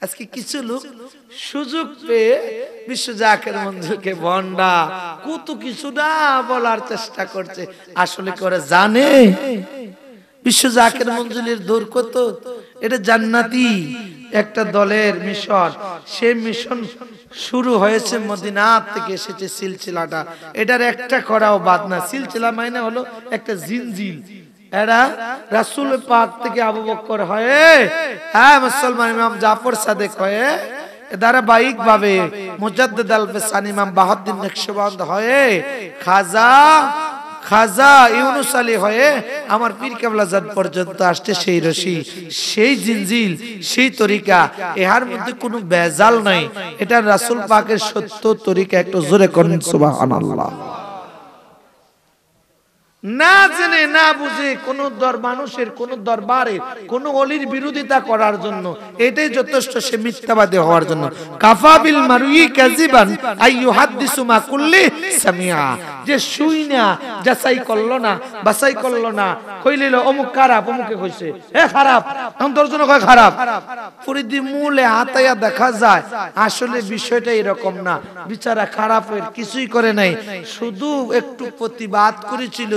আজকে কিছু লোক সুযোগ পেয়ে বিশ্ব জাকের মঞ্জুরকে বন্ডা কত কিছু না বলার চেষ্টা করছে, আসলে করে জানে বিশ্ব জাকের মঞ্জুরের দূর কত? এটা জান্নাতি একটা দলের মিশন। সেই মিশন শুরু হয়েছে মদিনা থেকে, এসেছে সিলসিলাটা। এটার একটা করাও বাদ না। সিলসিলা মানে হলো একটা জিনজিল। এরা রাসূল পাক থেকে আবু বকর হয়ে, হ্যাঁ, মুসলমান ইমাম জাফর সাদেক হয়ে, ধারাবাহিক ভাবে মুজাদ্দিদ আল ফিসানি ইমাম বাহাউদ্দিন নকশবন্দ হয়ে, খাজা ইউনুস আলী হয়ে আমার পীর কেবলা জাত পর্যন্ত আসছে। সেই রশি, সেই জিনজিল, সেই তরিকা, এর মধ্যে কোনো বেজাল নাই। এটা রাসূল পাকের সত্য তরিকা। একটু জোরে করেন সুবহানাল্লাহ। না জেনে না বুঝে কোন মানুষের কোন দরবারে কোন ওলির বিরোধিতা করার জন্য এটাই যথেষ্ট সে মিথ্যাবাদী হওয়ার জন্য। কাফাবিল মারুই কাযিবান আইয়ুহাদ্দিসু মা কুল্লি সামিয়া, যে শুই না যাচাই করলো না বাছাই করলো না, কইলিল অমুক খারাপ, অমুকে কইছে এ খারাপ, এখন তোর জন্য কয় খারাপ, ফরিদি মূলে হাতায়া দেখা যায় আসলে বিষয়টা এরকম না। বিচারা খারাপের কিছুই করে নাই, শুধু একটু প্রতিবাদ করেছিল,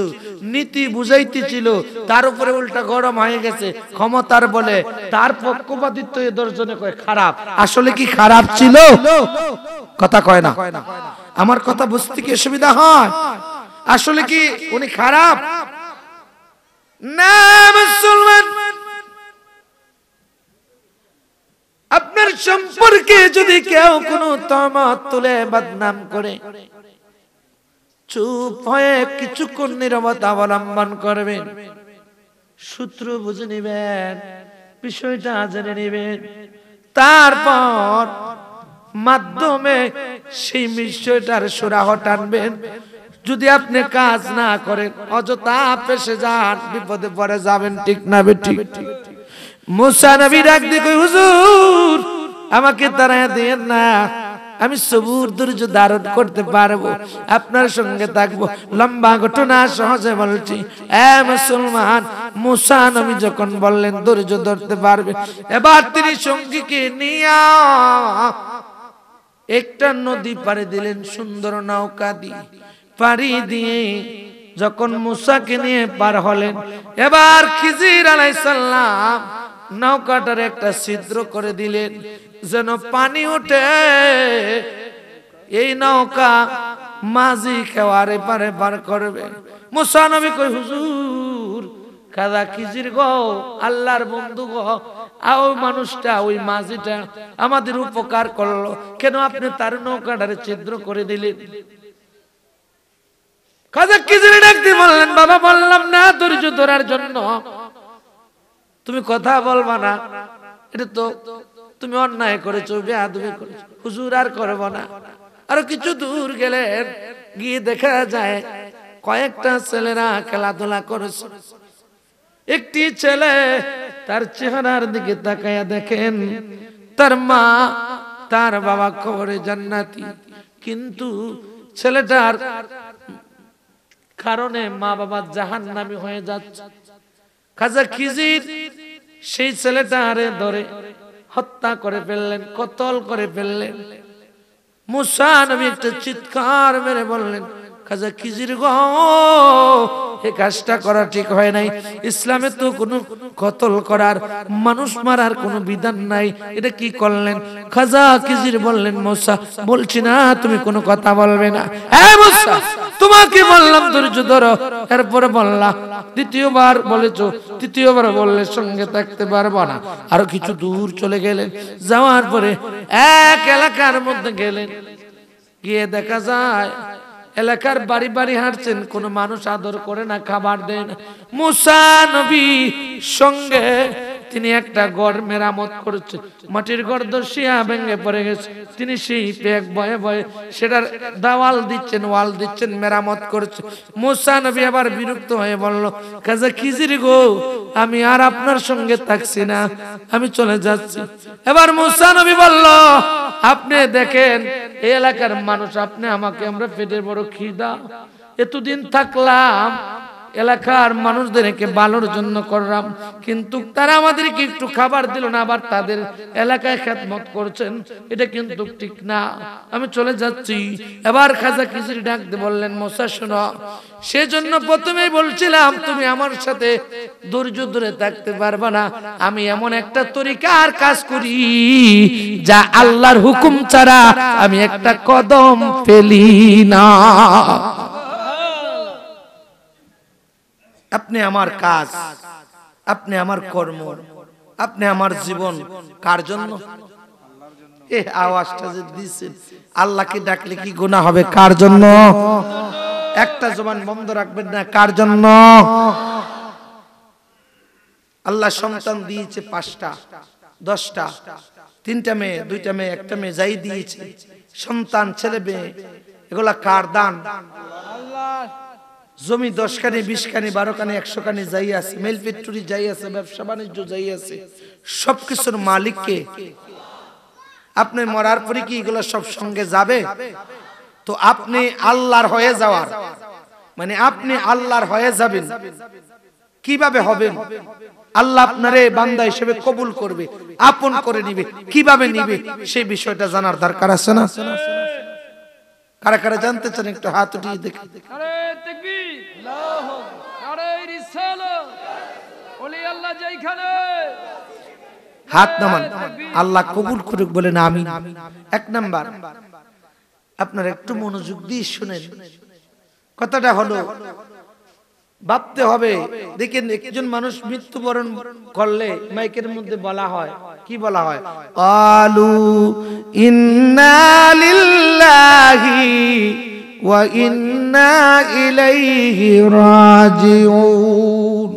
নীতি বুঝাইতেছিল, তার উপরে উল্টা গরম হয়ে গেছে ক্ষমতার বলে, তার পক্ষপাতিত্ব এ দর্শনে কয় খারাপ। আসলে কি খারাপ ছিল? কথা কয় না। আমার কথা বুঝতে কি অসুবিধা হয়? আসলে কি উনি খারাপ না? মুসলমান, আপনার সম্পর্কে যদি কেউ কোনো তহমত তুলে বদনাম করে, চুপ হয়ে কিছুক্ষণ নীরবতা অবলম্বন করবেন, সূত্র বুঝে নেবেন, বিষয়টা জেনে নেবেন, তারপর মাধ্যমে সেই বিষয়টার সুরাহ টানবেন। যদি আপনি কাজ না করেন, অযথা ফেসে যান, বিপদে পড়ে যাবেন। ঠিক না বেঠিক? মুসা নবী ডাক দিয়ে কই, হুজুর আমাকে তাড়ায় দিয়েন না, আমি সবুর ধৈর্য ধারণ করতে পারবো, আপনার সঙ্গে থাকবো। লম্বা ঘটনা সহজে বলছি। এ মুসলমান, মুসা নবী যখন বললেন ধৈর্য ধরতে পারবে, এবার তিনি সঙ্গীকে নিয়ে একটা নদী পাড়ি দিলেন, সুন্দর নৌকা দিয়ে পাড়ি দিয়ে যখন মুসাকে নিয়ে পার হলেন, এবার খিজির আলাইহিস সালাম নৌকাটার একটা ছিদ্র করে দিলেন যেন পানি ওঠে, এই নৌকা মাঝি খেওয়ারে পারে পার করবে। মুসা নবী কই, হুজুর খাজা খিজির গো, আল্লাহর বন্ধু গো, ওই মানুষটা, ওই মাঝিটা আমাদের উপকার করলো, কেন আপনি তার নৌকাটারে ছিদ্র করে দিলেন? খাজা খিজির ডাক দিয়ে বললেন, বাবা বললাম না ধৈর্য ধরার জন্য, তুমি কথা বলবা না, এটা তো তুমি অন্যায় করেছো, বেয়াদবি করেছো। হুজুর আর করব না। আর কিছু দূর গেলেন, গিয়ে দেখা যায় কয়েকটা ছেলেরা খেলাধুলা করেছে। একটি ছেলে তার চেহারার দিকে তাকায়া দেখেন তার মা তার বাবা কবরে জান্নাতি, কিন্তু ছেলেটার কারণে মা বাবা জাহান্নামী হয়ে যাচ্ছে। খাজা খিজির সেই ছেলেটারে ধরে হত্যা করে ফেললেন, কতল করে ফেললেন। মুসা নবী একটা চিৎকার মেরে বললেন, খাজা খিজির গো, এই কাজটা করা ঠিক হয় নাই। ইসলামে তো কোনো কতল করার, মানুষ মারার কোনো বিধান নাই, এটা কি করলেন? খাজা খিজির বললেন, মুসা বলছি না তুমি কোনো কথা বলবে না। হ্যাঁ মুসা, তোমাকে বললাম ধৈর্য ধরো, এরপরে বললাম, দ্বিতীয়বার বলেছো, তৃতীয়বার বললে সঙ্গে থাকতে পারবো না। আরো কিছু দূর চলে গেলেন, যাওয়ার পরে এক এলাকার মধ্যে গেলেন, গিয়ে দেখা যায় এলাকার বাড়ি বাড়ি হাঁটছেন, কোন মানুষ আদর করে না, খাবার দেয় না। মুসা নবী সঙ্গে তিনি একটা ঘর মেরামত করছে, মাটির ঘর দর্শিয়া ভেঙে পড়ে গেছে, তিনি সেই পেক ভয়ে ভয়ে সেটার দেওয়াল দিচ্ছেন, ওয়াল দিচ্ছেন, মেরামত করছে। মুসা নবী আবার বিরক্ত হয়ে বলল, খাজা খিজির গো, আমি আর আপনার সঙ্গে থাকছি না, আমি চলে যাচ্ছি। এবার মুসা নবী বলল, আপনি দেখেন এই এলাকার মানুষ, আপনি আমাকে, আমরা পেটের বড় খিদা, এতদিন থাকলাম, এলাকার মানুষদেরকে ভালোর জন্য করলাম, কিন্তু তারা আমাদেরকে একটু খাবার দিল না, আবার তাদের এলাকায় খেদমত করছেন, এটা কিন্তু ঠিক না, আমি চলে যাচ্ছি। এবার খাজা খিজির ডাক দিয়ে বললেন, মুসা শোনো, সেজন্য প্রথমেই বলছিলাম তুমি আমার সাথে ধৈর্য ধরে থাকতে পারবে না। আমি এমন একটা তরিকার কাজ করি যা আল্লাহর হুকুম ছাড়া আমি একটা কদম ফেলি না। আপনি আমার কাজ, আপনি আমার কর্ম, আপনি আমার জীবন কার জন্য? এই আওয়াজটা যে দিছেন, আল্লাহকে ডাকলে কি গুনাহ হবে? কার জন্য? একটা জবান বন্ধ রাখবেন না, কার জন্য? আল্লাহ সন্তান দিয়েছে 5টা 10টা, 3টা মেয়ে 2টা মেয়ে 1টা মেয়ে, যাই দিয়েছে সন্তান ছেলে মেয়ে, এগুলা কার দান? জমি 10 কানি 20 কানি 12 কানি 100 কানি যাই আছে, মেল ফ্যাক্টরি যাই আছে, ব্যবসা বাণিজ্য যাই আছে, সবকিছুর মালিক কে? আপনি মরার পরে কি এগুলো সব সঙ্গে যাবে? তো আপনি আল্লাহর হয়ে যাওয়ার মানে আপনি আল্লাহর হয়ে যাবেন, কিভাবে হবেন? আল্লাহ আপনারে বান্দা হিসেবে কবুল করবে, আপন করে নিবে, কিভাবে নিবে সেই বিষয়টা জানার দরকার আছে না? কারা কারা জানতে চান একটু হাত উঠিয়ে দেখি। নারে তাকবীর, আল্লাহু নারে রিসালাত, ওলি আল্লাহ যেখানে হাত নামান, আল্লাহ কবুল করুক বলেন আমিন। 1 নাম্বার, আপনারা একটু মনোযোগ দিয়ে শুনেন, কথাটা হলো ভাবতে হবে। দেখেন, একজন মানুষ মৃত্যুবরণ করলে মাইকের মধ্যে বলা হয়, কি বলা হয়? ক্বালু ইন্না লিল্লাহি ওয়া ইন্না ইলাইহি রাজিউন।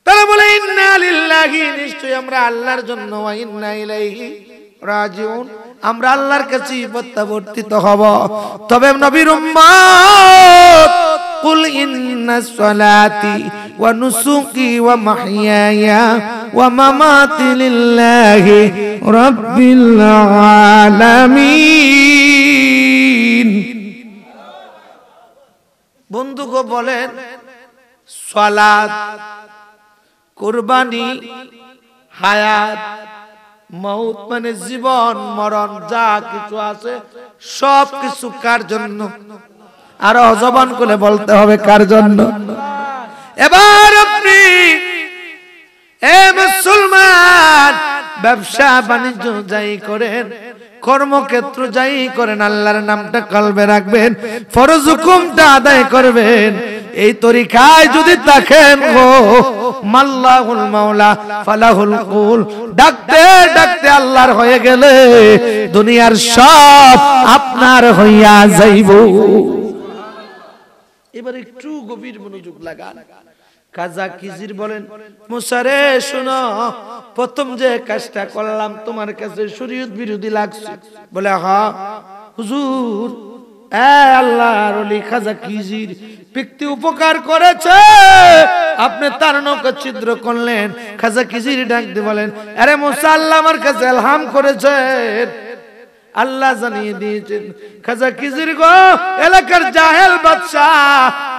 তারা বলে ইন্না লিল্লাহি, নিশ্চয়ই আমরা আল্লাহর জন্য, ওয়া ইন্না ইলাইহি রাজিউন, আমরা আল্লাহর কাছে প্রত্যাবর্তিত হব। তবে নবীর উম্মত, কুল ইন্না সলাতি ওয়া নুসুকি ওয়া মাহইয়ায়া ওয়া মামাতি লিল্লাহি রাব্বিল আলামিন। বন্ধুগো বলেন, সালাত, কুরবানি, হায়াত, মউত মানে জীবন মরণ যা কিছু আছে সব কিছু কার জন্য? আরো জবান খুলে বলতে হবে, কার জন্য? এবার আপনি এ মুসলমান, ব্যবসা বাণিজ্য যাই করেন, কর্মক্ষেত্র যাই করেন, আল্লাহর নামটা কলবে রাখবেন, ফরজ হুকুমটা আদায় করবেন। এই তরিকায় যদি থাকেন গো, মাল্লাহুল মাওলা ফালাহুল কুল, ডাকতে ডাকতে আল্লাহর হয়ে গেলে দুনিয়ার সব আপনার হইয়া যাইব। এবার একটু গভীর মনোযোগ লাগান। খাজা খিজির বলেন, মুসা রে শোনো, প্রথম যে কাজটা করলাম তোমার কাছে শরীয়ত বিরোধী লাগছে? বলে হ্যাঁ হুজুর, আল্লাহর ওলি খাজা খিজির ব্যক্তি উপকার করেছে, আপনি তার নৌকা ছিদ্র করলেন। খাজা খিজির ডাক দিয়ে বলেন, আরে মুসা, আল্লাহ আমার কাছে ইলহাম করেছেন, আল্লাহ জানিয়ে দিয়েছেন। খাজা খিজির গো, এলাকার জাহেল বাদশা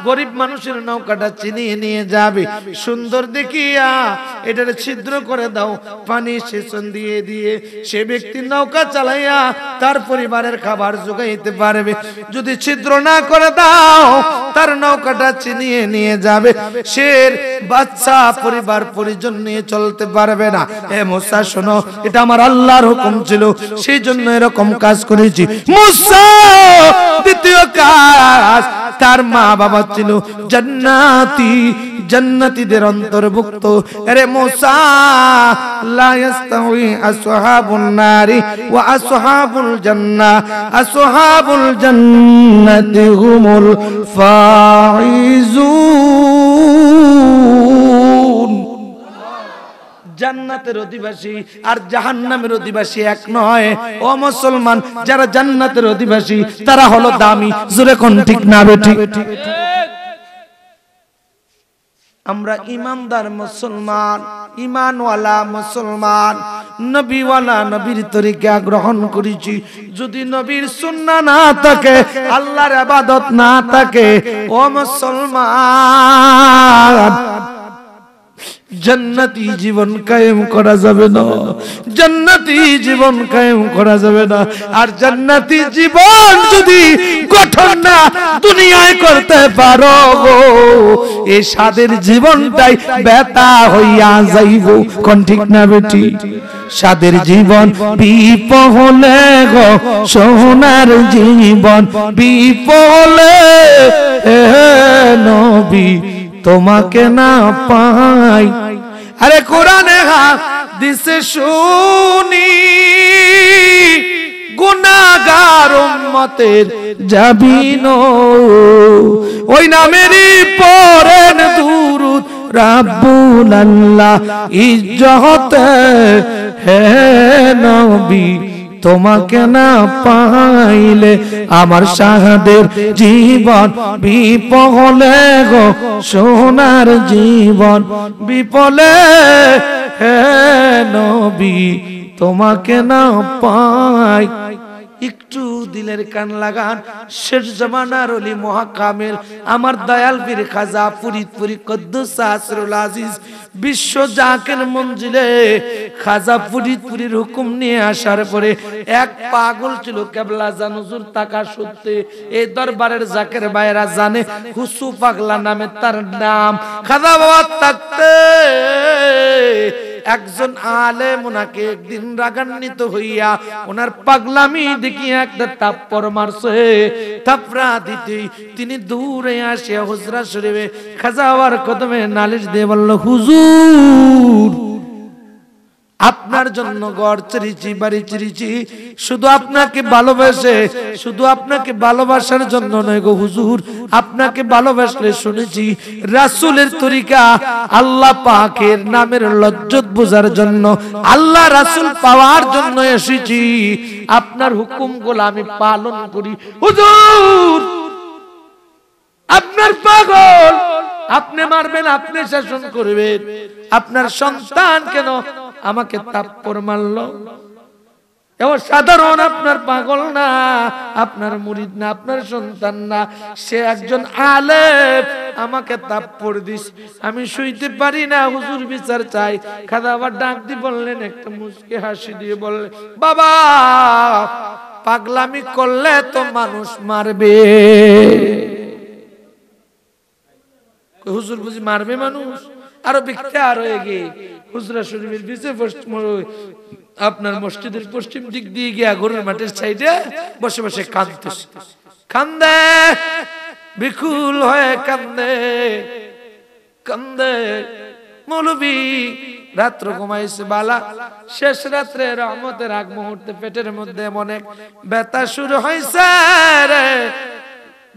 গরিব মানুষের নৌকাটা চিনিয়ে নিয়ে যাবে, সুন্দর দেখিয়া এটারে ছিদ্র করে দাও, পানি সেচন দিয়ে দিয়ে সে ব্যক্তি নৌকা চালাইয়া তার পরিবারের খাবার যোগাইতে পারবে। যদি ছিদ্র না করে দাও, তার নৌকাটা চিনিয়ে নিয়ে যাবে, সে বাচ্চা পরিবার পরিজন নিয়ে চলতে পারবে না। এ মুসা শোনো, এটা আমার আল্লাহর হুকুম ছিল, সেই জন্য এরকম কাজ করেছি। মুসা দ্বিতীয় কাজ, তার মা বাবা ছিল জান্নাতি, জান্নাতীদের অন্তর্ভুক্ত। আরে মুসা, লা ইস্তাউই আসহাবুন নারি ওয়া আসহাবুল জান্নাহ, আসহাবুল জান্নাতি হুমুল ফাইজুন। জান্নাতের অধিবাসী আর জাহান্নামের অধিবাসী এক নয়। ও মুসলমান, যারা জান্নাতের অধিবাসী তারা হলো দামি। জোরে কোন ঠিক না বেঠিক? আমরা ইমানদার মুসলমান, ইমানওয়ালা মুসলমান, নবীওয়ালা নবীর তরিকা গ্রহণ করেছি। যদি নবীর সুন্নাহ না থাকে, আল্লাহর ইবাদত না থাকে, ও মুসলমান, জান্নাতি জীবন কায়েম করা যাবে না, জান্নাতি জীবন কায়েম করা যাবে না। আর জান্নাতি জীবন যদি গঠন না দুনিয়ায় করতে পারো, এই স্বাদের জীবনটাই ব্যথা হইয়া যাইব। কোন ঠিক না বেটি? স্বাদের জীবন বিপহলে গো, সোনার জীবন বিপহলে নবী তোমাকে না পাই। আরে কোরআনে হাদিসে শুনি গুনাহগার উম্মতের জাবিন, ওই নামেরই পড়েন দুরূদ রাব্বুল আল্লাহ ইজ্জতে, হে নবী তোমাকে না পাইলে আমার শাহাদের জীবন বিপলে গো, সোনার জীবন বিপলে, হে নবী তোমাকে না পাই। একটু দিলের কান লাগান, শেষ জামানার ওলি মহাকামেল আমার দয়াল পীর খাজা ফরিদপুরি কুদ্দুস আসরুল আজিজ বিশ্ব জাকের মঞ্জিলে খাজা ফরিদপুরির হুকুম নিয়ে আসার পরে এক পাগল ছিল কেবলা জান হুজুর তাকা সত্যি। এই দরবারের জাকের ভাইরা জানে হুসু পাগলা নামে তার নাম। খাজা বাবা থাকতে একজন আলেম ওনাকে একদিন রাগান্বিত হইয়া ওনার পাগলামি দেখিয়ে একটা থাপ্পড় মারছে। থাপড়া দিতেই তিনি দূরে আসিয়া হুজরা শরীফে খাজা বাবার কদমে নালিশ দিয়ে বলল, হুজুর আপনার জন্য ঘর ছেড়েছি, বাড়ি ছেড়েছি, শুধু আপনাকে ভালোবাসে, শুধু আপনাকে ভালোবাসার জন্য নয় গো হুজুর, আপনাকে ভালোবাসলে শুনেছি রাসূলের তরিকা আল্লাহ পাকের নামের লজ্জত বোঝার জন্য, আল্লাহ রাসূল পাওয়ার জন্য এসেছি, আপনার হুকুমগুলো আমি পালন করি। হুজুর আপনার পাগল, আপনি মারবেন, আপনি শাসন করবেন, আপনার সন্তান কেন আমাকে থাপ্পড় মারলো? এবার সাধারণ আপনার পাগল না, আপনার মুরিদ না, আপনার সন্তান না, সে একজন আলেম, আমাকে থাপ্পড় দিস, আমি শুইতে পারি না, হুজুর বিচার চাই। খাজা আবার ডাক দিয়ে বললেন, একটা মুচকি হাসি দিয়ে বললেন, বাবা পাগলামি করলে তো মানুষ মারবে। হুজুর বুঝি মারবে মানুষ? আরো বিখ্যাত হয়ে গিয়ে হুজরা শরীফের বিচে আপনার মসজিদের পশ্চিম দিক দিয়ে গিয়া গরুর মাঠের সাইডে বসে বসে কাঁদতেছে, কান্দে বিকুল হয়ে কান্দে কান্দে। মৌলবী রাত্র ঘুমাইছে বালা, শেষ রাত্রে রহমতের আগ মুহূর্তে পেটের মধ্যে এমন এক ব্যথা শুরু হয়েছে রে,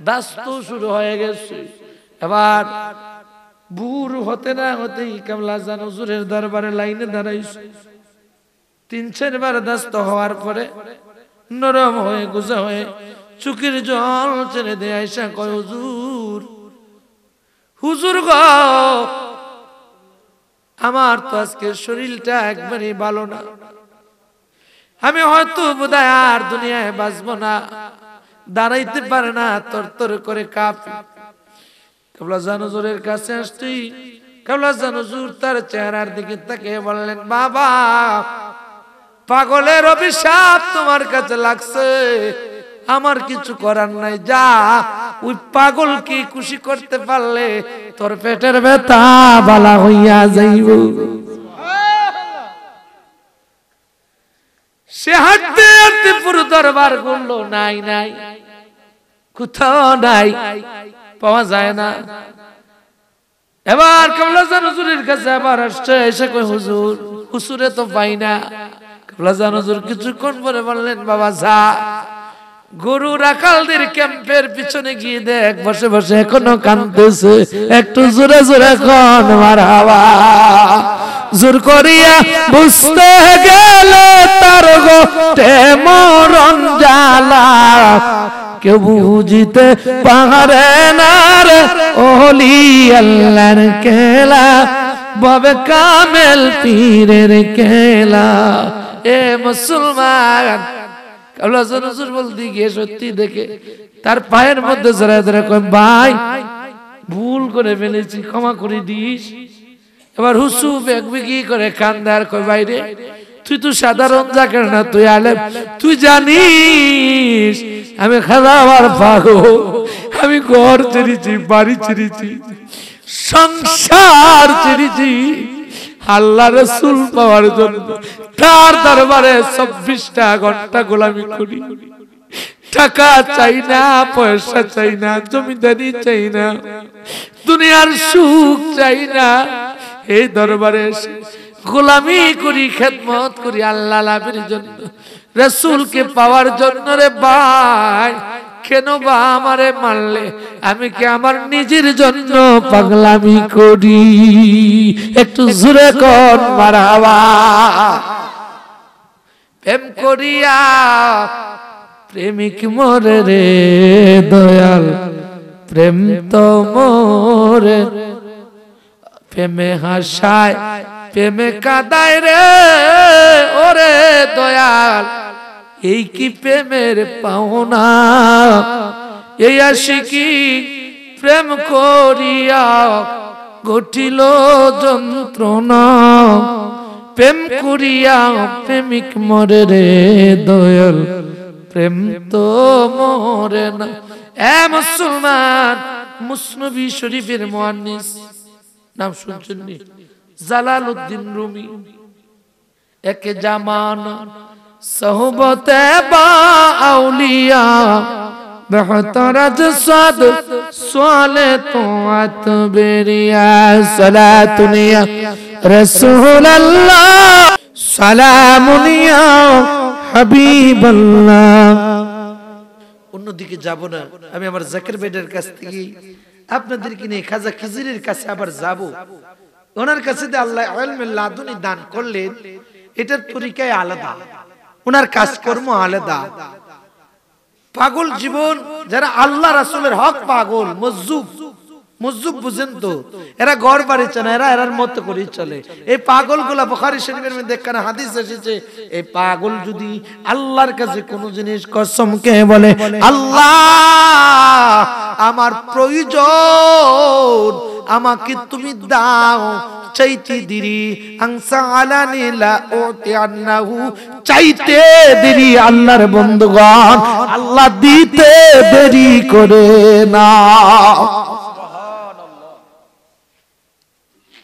দাস্তু শুরু হয়ে গেছে। এবার বুড় হতে না হতেই কেবলা জান হুজুরের দরবারে লাইনে দাঁড়াইছে। 3-4 বার দাস্ত হওয়ার পরে নরম হয়ে গুজা হয়ে চুকির জল ছেড়ে দিয়ে আইসা কয়, হুজুর হুজুর গো আমার তো আজকে শরীরটা একবারই ভালো না, আমি হয়তো বোধহয় আর দুনিয়ায় বাঁচবো না, দাঁড়াইতে পারে না, তরতর করে কাঁপি। কেবলা জান হুজুরের কাছে আসছি, কেবলা জান হুজুর তার চেহারার দিকে তাকিয়ে বললেন, বাবা পাগলের অভিশাপ তোমার কাছে লাগছে, আমার কিছু করার নাই, যা ওই পাগল কি খুশি করতে পারলে তোর পেটের ব্যথা বালা হইয়া যাইব। সে হাঁটতে হাঁটতে পুরো দরবার করলো, নাই নাই, কোথাও নাই, পাওয়া যায় না। এবার কেবলা জান হুজুরের কাছে আবার আসছে, এসে কই হুজুর হুজুরে তো পাই না। কেবলা জান হুজুর কিছুক্ষণ পরে বললেন, বাবা যা গরু রাখালদের ক্যাম্পের পিছনে গিয়ে দেখ, বসে বসে এখনো কাঁদতেছে, একটু জোরে জোরে কোন মারহাবা। জোর করিয়া বুঝতে গেলে তার গোটে মরণ জ্বালা, কেউ বুঝিতে পারে না রে ওলি আল্লাহর খেলা, বাবে কামেল পীরের খেলা। এ মুসলমান, কাবলা হুজুর বলতে গিয়ে সত্যি দেখে তার পায়ের মধ্যে জড়ায় ধরে কয়, ভাই ভুল করে ফেলেছি, ক্ষমা করে দিস। এবার হুসু বেগবিগি করে কান্দে আর কয়, বাইরে তুই তো সাধারণ জাকের না, তুই আলেম, তুই জানিস আমি খাবার পাগো, আমি ঘর ছেড়েছি, বাড়ি ছেড়েছি, সংসার ছেড়েছি আল্লাহ রাসূল পাওয়ার জন্য। তার দরবারে 24টা ঘন্টা গোলামি করি। টাকা চাই না, পয়সা চাই না, জমিদারি চাই না, দুনিয়ার সুখ চাই না, এই দরবারে গোলামি করি, খেদমত করি আল্লাহ লাভের জন্য, রাসূলকে পাওয়ার জন্য। রে ভাই, কেন বা আমারে মারলে? আমি কি আমার নিজের জন্য পাগলামি করি? একটু জোরে কর মারহাবা। প্রেম করিয়া প্রেমিক মরে রে দয়াল, প্রেম তো মরে। প্রেমে হাসায়, প্রেমে কাঁদায় রে ওরে দয়াল, এই কি প্রেমের পাওনা? এই আশিকি প্রেম করিয়া ঘটিল যন্ত্রণা, প্রেম করিয়া প্রেমিক মরে রে দয়াল, প্রেম তো মরে না। এ মুসলমান, মুসনবী শরীফের মুহাদ্দিস নাম শুনছেন নি? Jalaluddin Rumi. একে জামানা সোহবতে বা আউলিয়া, বেহতরাজ সাদ সোয়ালে তো আতবেরিয়া, সালাতুনিয়া রাসূলুল্লাহ, সালামুনিয়া হাবিবাল্লাহ। অন্যদিকে যাব না, আমি আমার জাকির ভাইয়ের কাছ থেকে আপনাদেরকে নিয়ে খাজা খিজিরের কাছে আবার যাব। ওনার কাছে যে আল্লাহ ইলমে লাদুনি দান করলেন, এটার তরিকায় আলাদা, ওনার কাজকর্ম আলাদা। পাগল জীবন, যারা আল্লাহ রাসূলের হক পাগল, মজজুব, মজজুব বুঝেন তো, এরা গড় বাড়ি চলে, এরার মত করেই চলে। এই পাগলগুলা বুখারী শরীফের মধ্যে একখানা হাদিস এসেছে, এই পাগল যদি আল্লাহর কাছে কোনো জিনিস কসমকে বলে, আল্লাহ আমার প্রয়োজন, আমাকে তুমি দাও, চাইতে দেরি আনসা আলানি লা উতিয়ান্নাহু, চাইতে দেরি আল্লাহর বন্ধুগণ আল্লাহ দিতে দেরি করে না।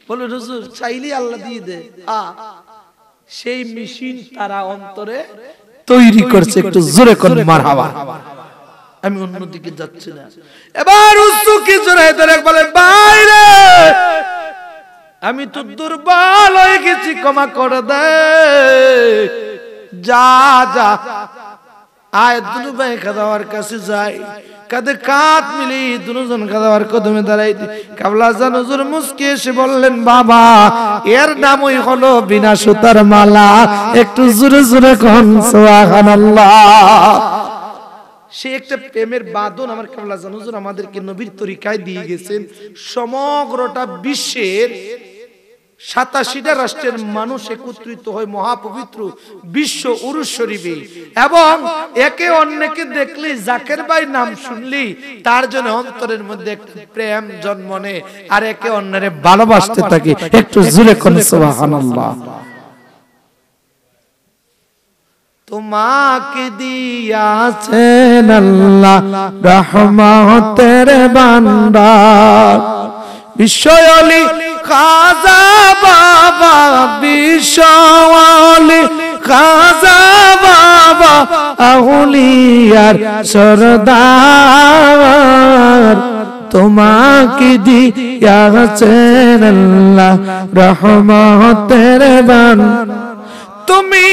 বলে হুজুর চাইলে আল্লাহ দিয়ে দে, সেই মেশিন তারা অন্তরে তৈরি করছে। একটু জোরে কোন মারহাবা। আমি অন্যদিকে যাচ্ছি না। এবার উসুকি জোরে ধরে বলে, বাইরে আমি তো দুর্বল হয়ে গেছি, ক্ষমা করে দে, যা যা আয়। দুনু ভাই খাদাওয়ার কাছে যাই, কাঁধে কাঁধ মিলি দুজন খাদাওয়ার কদমে দাঁড়াই। কাবলা জান হুজুর মুস্কি এসে বললেন, বাবা এর নামই হলো বিনা সুতার মালা। একটু জোরে জোরে কোন সুবহানাল্লাহ। সে একটা প্রেমের বাঁধন আমার কাবলা জান হুজুর আমাদেরকে নবীর তরিকায় দিয়ে গেছেন। সমগ্রটা বিশ্বের 87টা রাষ্ট্রের মানুষ একত্রিত হয় মহাপবিত্র বিশ্ব উরুস শরীফে, এবং একে অন্যকে দেখলে, জাকের ভাই নাম শুনলি তার জন্য অন্তরের মধ্যে একটা প্রেম জন্ম নেয়, আর একে অন্যের ভালোবাসতে থাকে। একটু জোরে কোন সুবহানাল্লাহ। তোমাকে দিয়াছেন আল্লাহ রহমতের ভান্ডার, বিশ্বলি খাজা বাবা, বিশ্বলি খাজা বাবা, আউলিয়ার সরদার, তোমাকে দিয়াছেন আল্লাহ রহমতের ভান্ডার। তুমি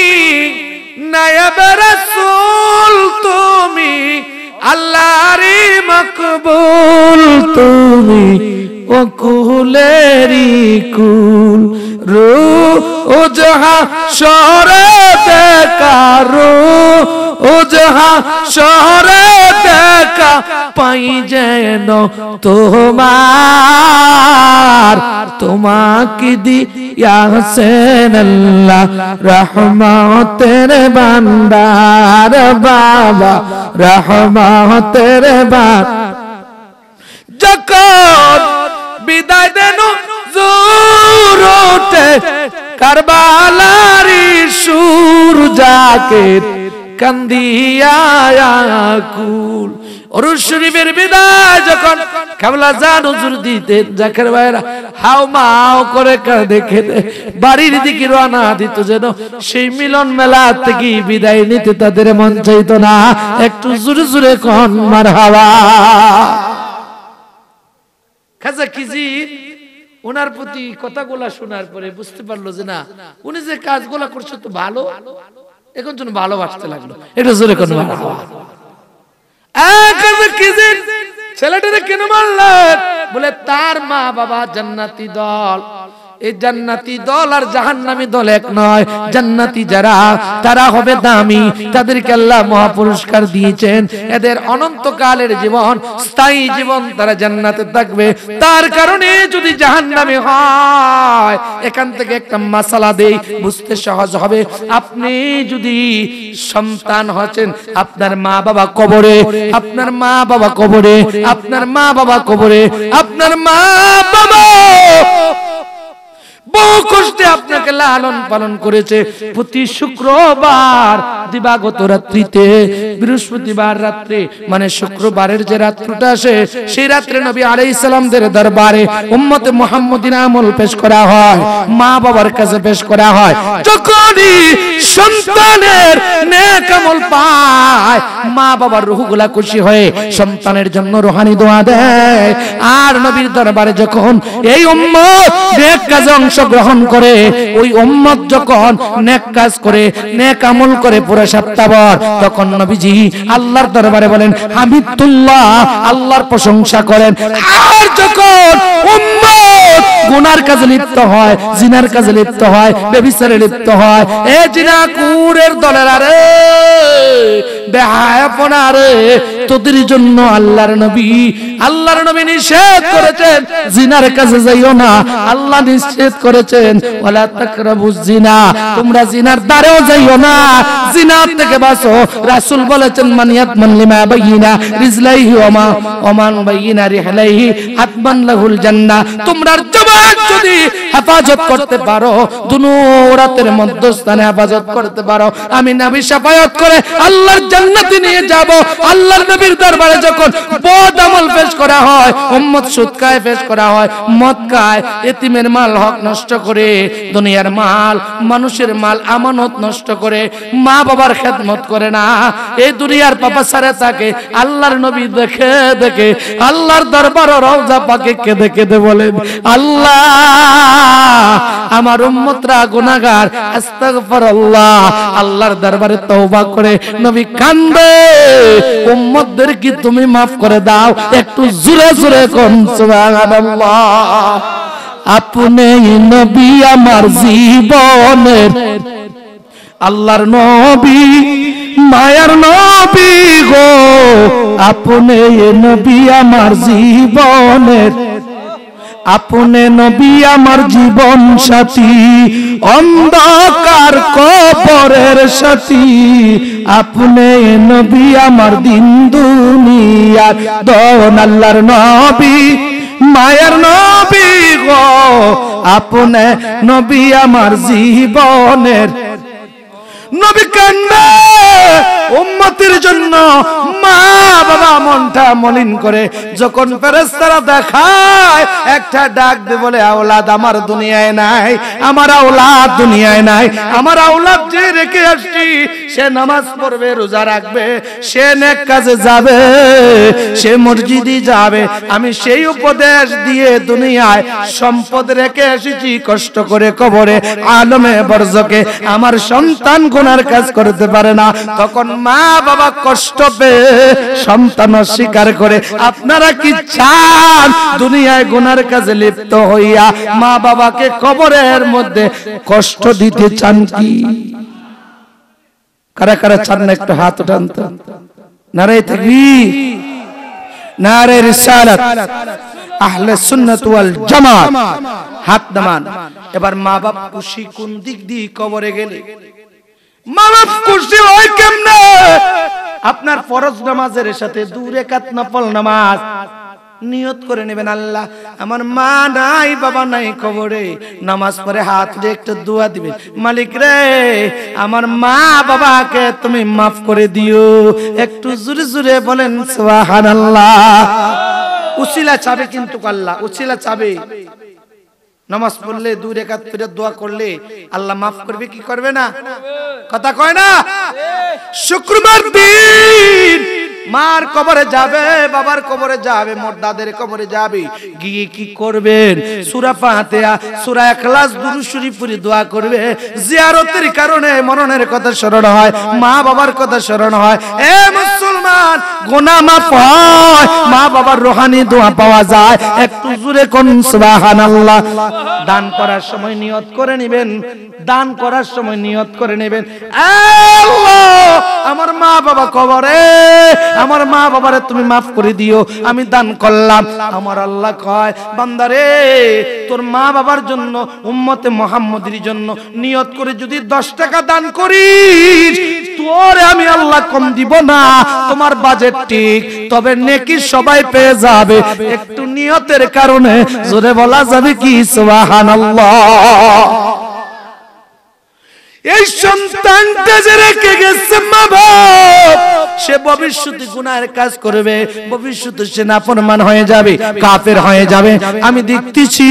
নায়েব রাসূল, তুমি আল্লাহর মকবুল, তুমি ওকুলেরি কুল, রোজ হাশরে দেখা, রোজ হাশরে দেখা পাই যেন তোমার, তোমাকে দিয়াছেন আল্লাহ রহমতের ভান্ডার বাবা, রহমতের ভান্ডার। যখন বিদায় দেন জোর ওঠে কারবালারি সুর জাকের কান্দিয়া আকুল। ওরুস শরীফের বিদায় যখন কাবলা জান হুজুর দিতেন, জাকের ভাইরা হাও মাও করে দেখে বাড়ির দিকে রওনা দিত, যেন সেই মিলন মেলা থেকে বিদায় নিতে তাদের মন চাইতো না। একটু জোরে জোরে কোন মারহাবা। খাজা খিজির ওনার প্রতি কথাগুলা শোনার পরে বুঝতে পারলো যে না, উনি যে কাজগুলা করছে তো ভালো, এখন জন্য ভালোবাসতে লাগলো। এটা জোরে কোন মারহাবা। খাজা খিজির ছেলেটারে কেন মারলেন? বলে তার মা বাবা জান্নাতি দল। এই জান্নাতি দল আর জাহান্নামী দল এক নয়। জান্নাতি যারা তারা হবে দামি, তাদেরকে আল্লাহ মহাপুরস্কার দিয়েছেন। এদের অনন্তকালের জীবন, স্থায়ী জীবন, তারা জান্নাতে থাকবে। তার কারণে যদি জাহান্নামী হয়, এখান থেকে একটা মাসালা দেই, বুঝতে সহজ হবে। আপনি যদি সন্তান হচ্ছেন, আপনার মা বাবা কবরে, আপনার মা বাবা কবরে, আপনার মা বাবা কবরে, আপনার মা বাবা বহু কষ্টে আপনাকে লালন পালন করেছে। প্রতি শুক্রবার দিবাগত রাত্রিতে, বৃহস্পতিবার রাত্রে মানে শুক্রবারের যে রাত্রিটা আসে, সেই রাত্রে নবী আলাইহিস সালামদের দরবারে উম্মতে মুহাম্মাদিন আমল পেশ করা হয়, মা বাবার কাছে পেশ করা হয়। যখনই সন্তানের নেক আমল পায়, মা বাবার রূহগুলা খুশি হয়ে সন্তানের জন্য রূহানি দোয়া দেয়। আর নবীর দরবারে যখন এই উম্মত নেক কাজে অংশগ্রহণ করে, ওই উম্মত যখন নেক কাজ করে, নেক আমল করে পুরো সপ্তাহভর, তখন নবীজি আল্লাহর দরবারে বলেন হামিদুল্লাহ, আল্লাহর প্রশংসা করেন। আর যখন উম্মত গুনার কাজে লিপ্ত হয়, জিনার কাজে লিপ্ত হয়, ব্যভিচারে লিপ্ত হয়, এ জিনাকুরের দলের আরে বেহায়াপনা রে, তোদের জন্য আল্লাহর নবী নিষেধ করেছেন জিনার কাছে যাইও না। আল্লাহ নিষেধ করেছেন ওয়ালা তাকরাবুজ জিনা, তোমরা জিনার দ্বারেও যাইও না, জিনার থেকে বাঁচো। রাসূল বলেছেন মানিয়াত মান লিমা বাইনা রিজলাইহি ওয়া মান বাইনা রিহলাইহি আতমান লাহুল জান্নাহ। তোমরা জবান যদি হেফাজত করতে পারো, দুনুরাতের মধ্যস্থানে হেফাজত করতে পারো, আমি নবী শাফায়াত করে আল্লাহর জান্নাতে নিয়ে যাব। আল্লাহর নবীর দরবারে যখন বদ আমল পেশ করা হয়, উম্মত সুদ খায় পেশ করা হয়, মদ খায়, এতিমের মাল হক নষ্ট করে, দুনিয়ার মাল, মানুষের মাল, আমানত নষ্ট করে, মা বাবার খেদমত করে না, এই দুনিয়ার পাপা সারে থাকে। আল্লাহর নবী দেখে দেখে আল্লাহর দরবার রওজা পাকে কেঁদে কেঁদে বলেন আল্লাহ আমার উম্মতরা গুনাহগার, আস্তাগফিরুল্লাহ। আল্লাহর দরবারে তওবা করে নবী কান্দে, উম্মতদের কি তুমি maaf করে দাও। একটু জোরে জোরে কোন সুবহানাল্লাহ। আপনি নবী আমার জীবনের, আল্লাহর নবী মায়ার নবী গো, আপনি নবী আমার জীবনের, আপনি নবী আমার জীবন সাথী, অন্ধকার কবরের সাথী, আপনি নবী আমার দিন দুনিয়ার দন। আল্লাহর নবী মায়ার নবী গো, আপনি নবী আমার জীবনের। নবী কান্দে উম্মতের জন্য, মা বাবা মনটা মলিন করে। যখন ফেরেশতারা দেখায় একটা ডাক দিয়ে বলে আওলাদ আমার দুনিয়ায় নাই, আমার আওলাদ দুনিয়ায় নাই, আমার আওলাদ যে রেখে আসছি সে নামাজ পড়বে, রোজা রাখবে, সে নেক কাজে যাবে, সে মসজিদে যাবে। আমি সেই উপদেশ দিয়ে দুনিয়ায় সম্পদ রেখে এসেছি কষ্ট করে কবরে আলমে বরজকে। আমার সন্তান গুনার কাজ করতে পারে না, তখন মা বাবা কষ্ট পেয়ে সন্তান অস্বীকার করে। আপনারা কি চান দুনিয়ায় গুনার কাজে লিপ্ত হইয়া মা বাবাকে কবরের মধ্যে কষ্ট দিতে চান কি? কারা কারা চান না একটু হাত উঠান তো। নারে তাকবীর। নারে রিসালাত, আহলে সুন্নাত ওয়াল জামাত। হাত নামান। এবার মা বাপ খুশি কোন দিক দিয়ে কবরে গেলে? মা বাপ খুশি হয় কেমনে? আপনার ফরজ নামাজের সাথে 2 রাকাত নফল নামাজ নিয়ত করে নেবেন, আল্লাহ আমার মা নাই বাবা নাই কবরে, নামাজ পড়ে হাত দিয়ে একটু দোয়া দিবেন, মালিক রে আমার মা বাবাকে তুমি মাফ করে দিও। একটু জোরে জোরে বলেন সুবহানাল্লাহ। উসিলা চাবে কিন্তু আল্লাহ, উসিলা চাবে। নামাজ পড়লে 2 রাকাত পড়ে দোয়া করলে আল্লাহ মাফ করবে কি করবে না? কথা কয় না? শুক্রবার দিন মার কবরে যাবে, বাবার কবরে যাবে, মুর্দাদের কবরে যাবে, গিয়ে কি করবেন? সূরা ফাতিহা, সূরা ইখলাস, দুরূদ শরীফ পড়ে দোয়া করবে। জিয়ারতের কারণে মরণের কথা স্মরণ হয়, মা বাবার কথা স্মরণ হয়। এ মুসলমান, গুনাহ মাফ হয়, মা বাবার রূহানি দোয়া পাওয়া যায়। একটু জোরে কোন সুবহানাল্লাহ। দান করার সময় নিয়ত করে নেবেন, দান করার সময় নিয়ত করে নেবেন, আল্লাহ আমার মা বাবা কবরে, আমার মা বাবারে তুমি মাফ করে দিও, আমি দান করলাম। আমার আল্লাহ কয় বান্দারে তোর মা বাবার জন্য, উম্মতে মুহাম্মদের জন্য নিয়ত করে যদি 10 টাকা দান করিস, তোরে আমি আল্লাহ কম দিব না। তোমার বাজেট ঠিক, তবে নেকি সবাই পেয়ে যাবে। একটু নিয়তের কারণে জোরে বলা যাবে কি সুবহানাল্লাহ। এই সন্তানটা যে রেখে গেছে মা বাপ, সে ভবিষ্যতে গুনাহের কাজ করবে, ভবিষ্যতে সে নাফরমান হয়ে যাবে, কাফের হয়ে যাবে। আমি দেখতেছি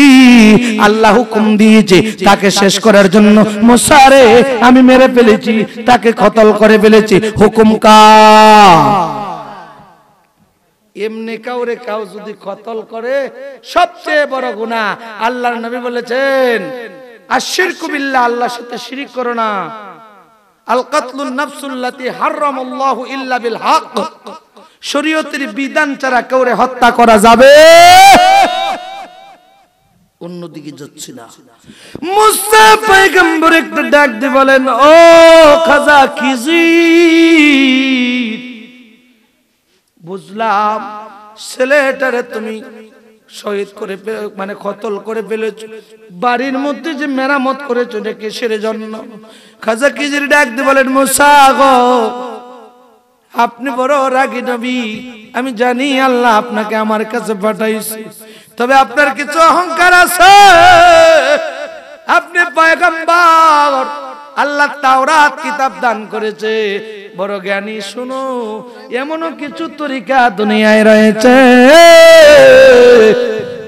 আল্লাহ হুকুম দিয়েছে তাকে শেষ করার জন্য। মুসারে আমি মেরে ফেলেছি, তাকে কতল করে ফেলেছি। হুকুম কার? এমনি কাউরে কাউ যদি কতল করে সবচেয়ে বড় গুনাহ। আল্লাহর নবী বলেছেন আশিরকু বিল্লাহ, আল্লাহর সাথে শিরিক করো না। আল কাতলুন নাফসুল্লাতী হারামাল্লাহু ইল্লা বিল হক, শরীয়তের বিধান ছাড়া কাউরে হত্যা করা যাবে। অন্যদিকে যাচ্ছে না। মুসা পয়গম্বর একটু ডাক দিয়ে বলেন, ও খাজা খিজির, বুঝলাম ছেলেটারে তুমি শহীদ করে মানে কতল করে ফেলেছো, বাড়ির মধ্যে যে মেরামত করেছো এটা কিসের জন্য? খাজা খিজির ডাক দিয়ে বলেন, মুসা গো আপনি বড় রাগী নবী, আমি জানি আল্লাহ আপনাকে আমার কাছে পাঠাইছে, তবে আপনার কিছু অহংকার আছে। আপনি পয়গম্বর, আল্লাহ তাওরাত কিতাব দান করেছে, বড় জ্ঞানী। শুনো, এমনও কিছু তরিকা দুনিয়ায় রয়েছে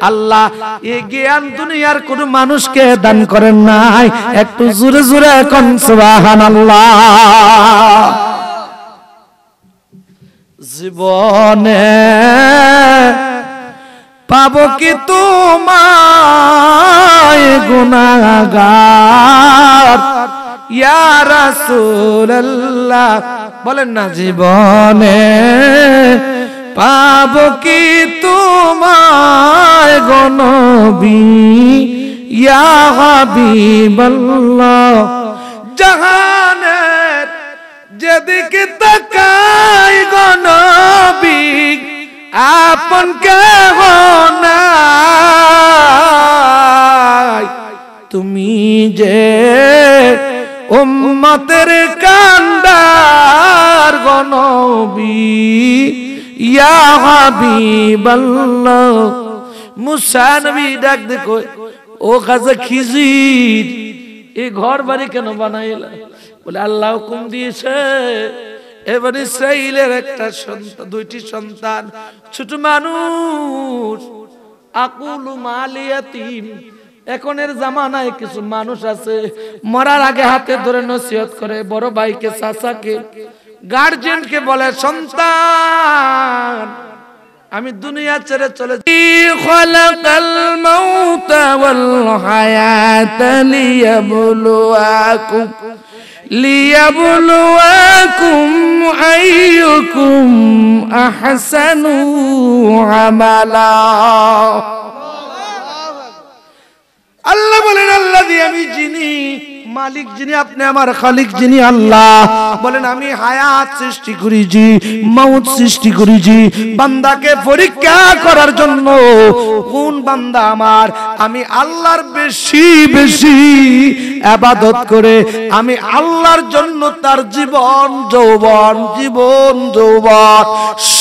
আল্লাহ এই জ্ঞান দুনিয়ার কোন মানুষকে দান করেন নাই। একটু জোরে জোরে কোন সুবহানাল্লাহ। জীবনে পাবো কি তোমায় গুনাহগার ইয়া রাসূলুল্লাহ, বলেন না জীবনে পাবো কি তোমায় গো নবী ইয়া হাবিবাল্লাহ। জাহানের যেদিকে তাকাই গো নবী আপন কেহ নাই, তুমি যে উম্মতের কান্ডার গো নবী ইয়া হাবিবাল্লাহ। মুসা নবী ডাক দেখো, ও খাজা খিজির এই ঘর বাড়ি কেন বানাইলা? বলে আল্লাহ হুকুম দিয়েছে, এবার ইসরাইলের একটা সন্তান, 2টি সন্তান, ছোট মানুষ, আকুলু মাল ইয়াতীম। এখনের জামানায় কিছু মানুষ আছে মরার আগে হাতে ধরে নসিহত করে বড় ভাইকে, চাচাকে, গার্জিয়ানকে বলে সন্তান আমি দুনিয়া ছেড়ে চলে যাই। খালাকাল মাউতা ওয়াল হায়াতা লিয়াবলুয়াকুম আইয়ুকুম আহসানু আমালা। আল্লাহ বলেন, আল্লাহ দিয়ে আমি যিনি মালিক যিনি, আপনি আমার খালিক যিনি আল্লাহ। বলেন আমি হায়াত সৃষ্টি করেছি, মউত সৃষ্টি করেছি বান্দাকে পরীক্ষা করার জন্য। কোন বান্দা আমার আমি আল্লাহর বেশি বেশি ইবাদত করে আমি আল্লাহর জন্য তার জীবন যৌবন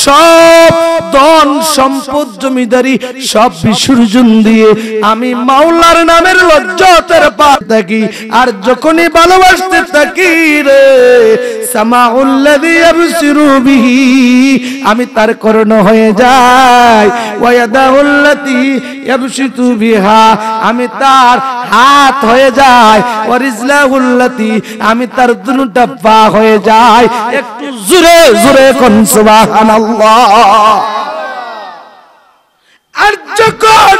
সব ধন সম্পদ জমিদারি সব বিসর্জন দিয়ে আমি মাওলার নামের লজ্জতের পাপ থাকি। আর যখনই ভালোবাসতে থাকি রে সামাউল্লাযী ইয়াবসিরু বিহি, আমি তার করণ হয়ে যাই। ওয়া ইয়াদাউল্লাতী ইয়াবসিতু বিহা, আমি তার হাত হয়ে যায়। ওয়া রিজলাহুল্লাতী, আমি তার দুটা পা হয়ে যায়। একটু জোরে জোরে কোন সুবহানাল্লাহ। আর যখন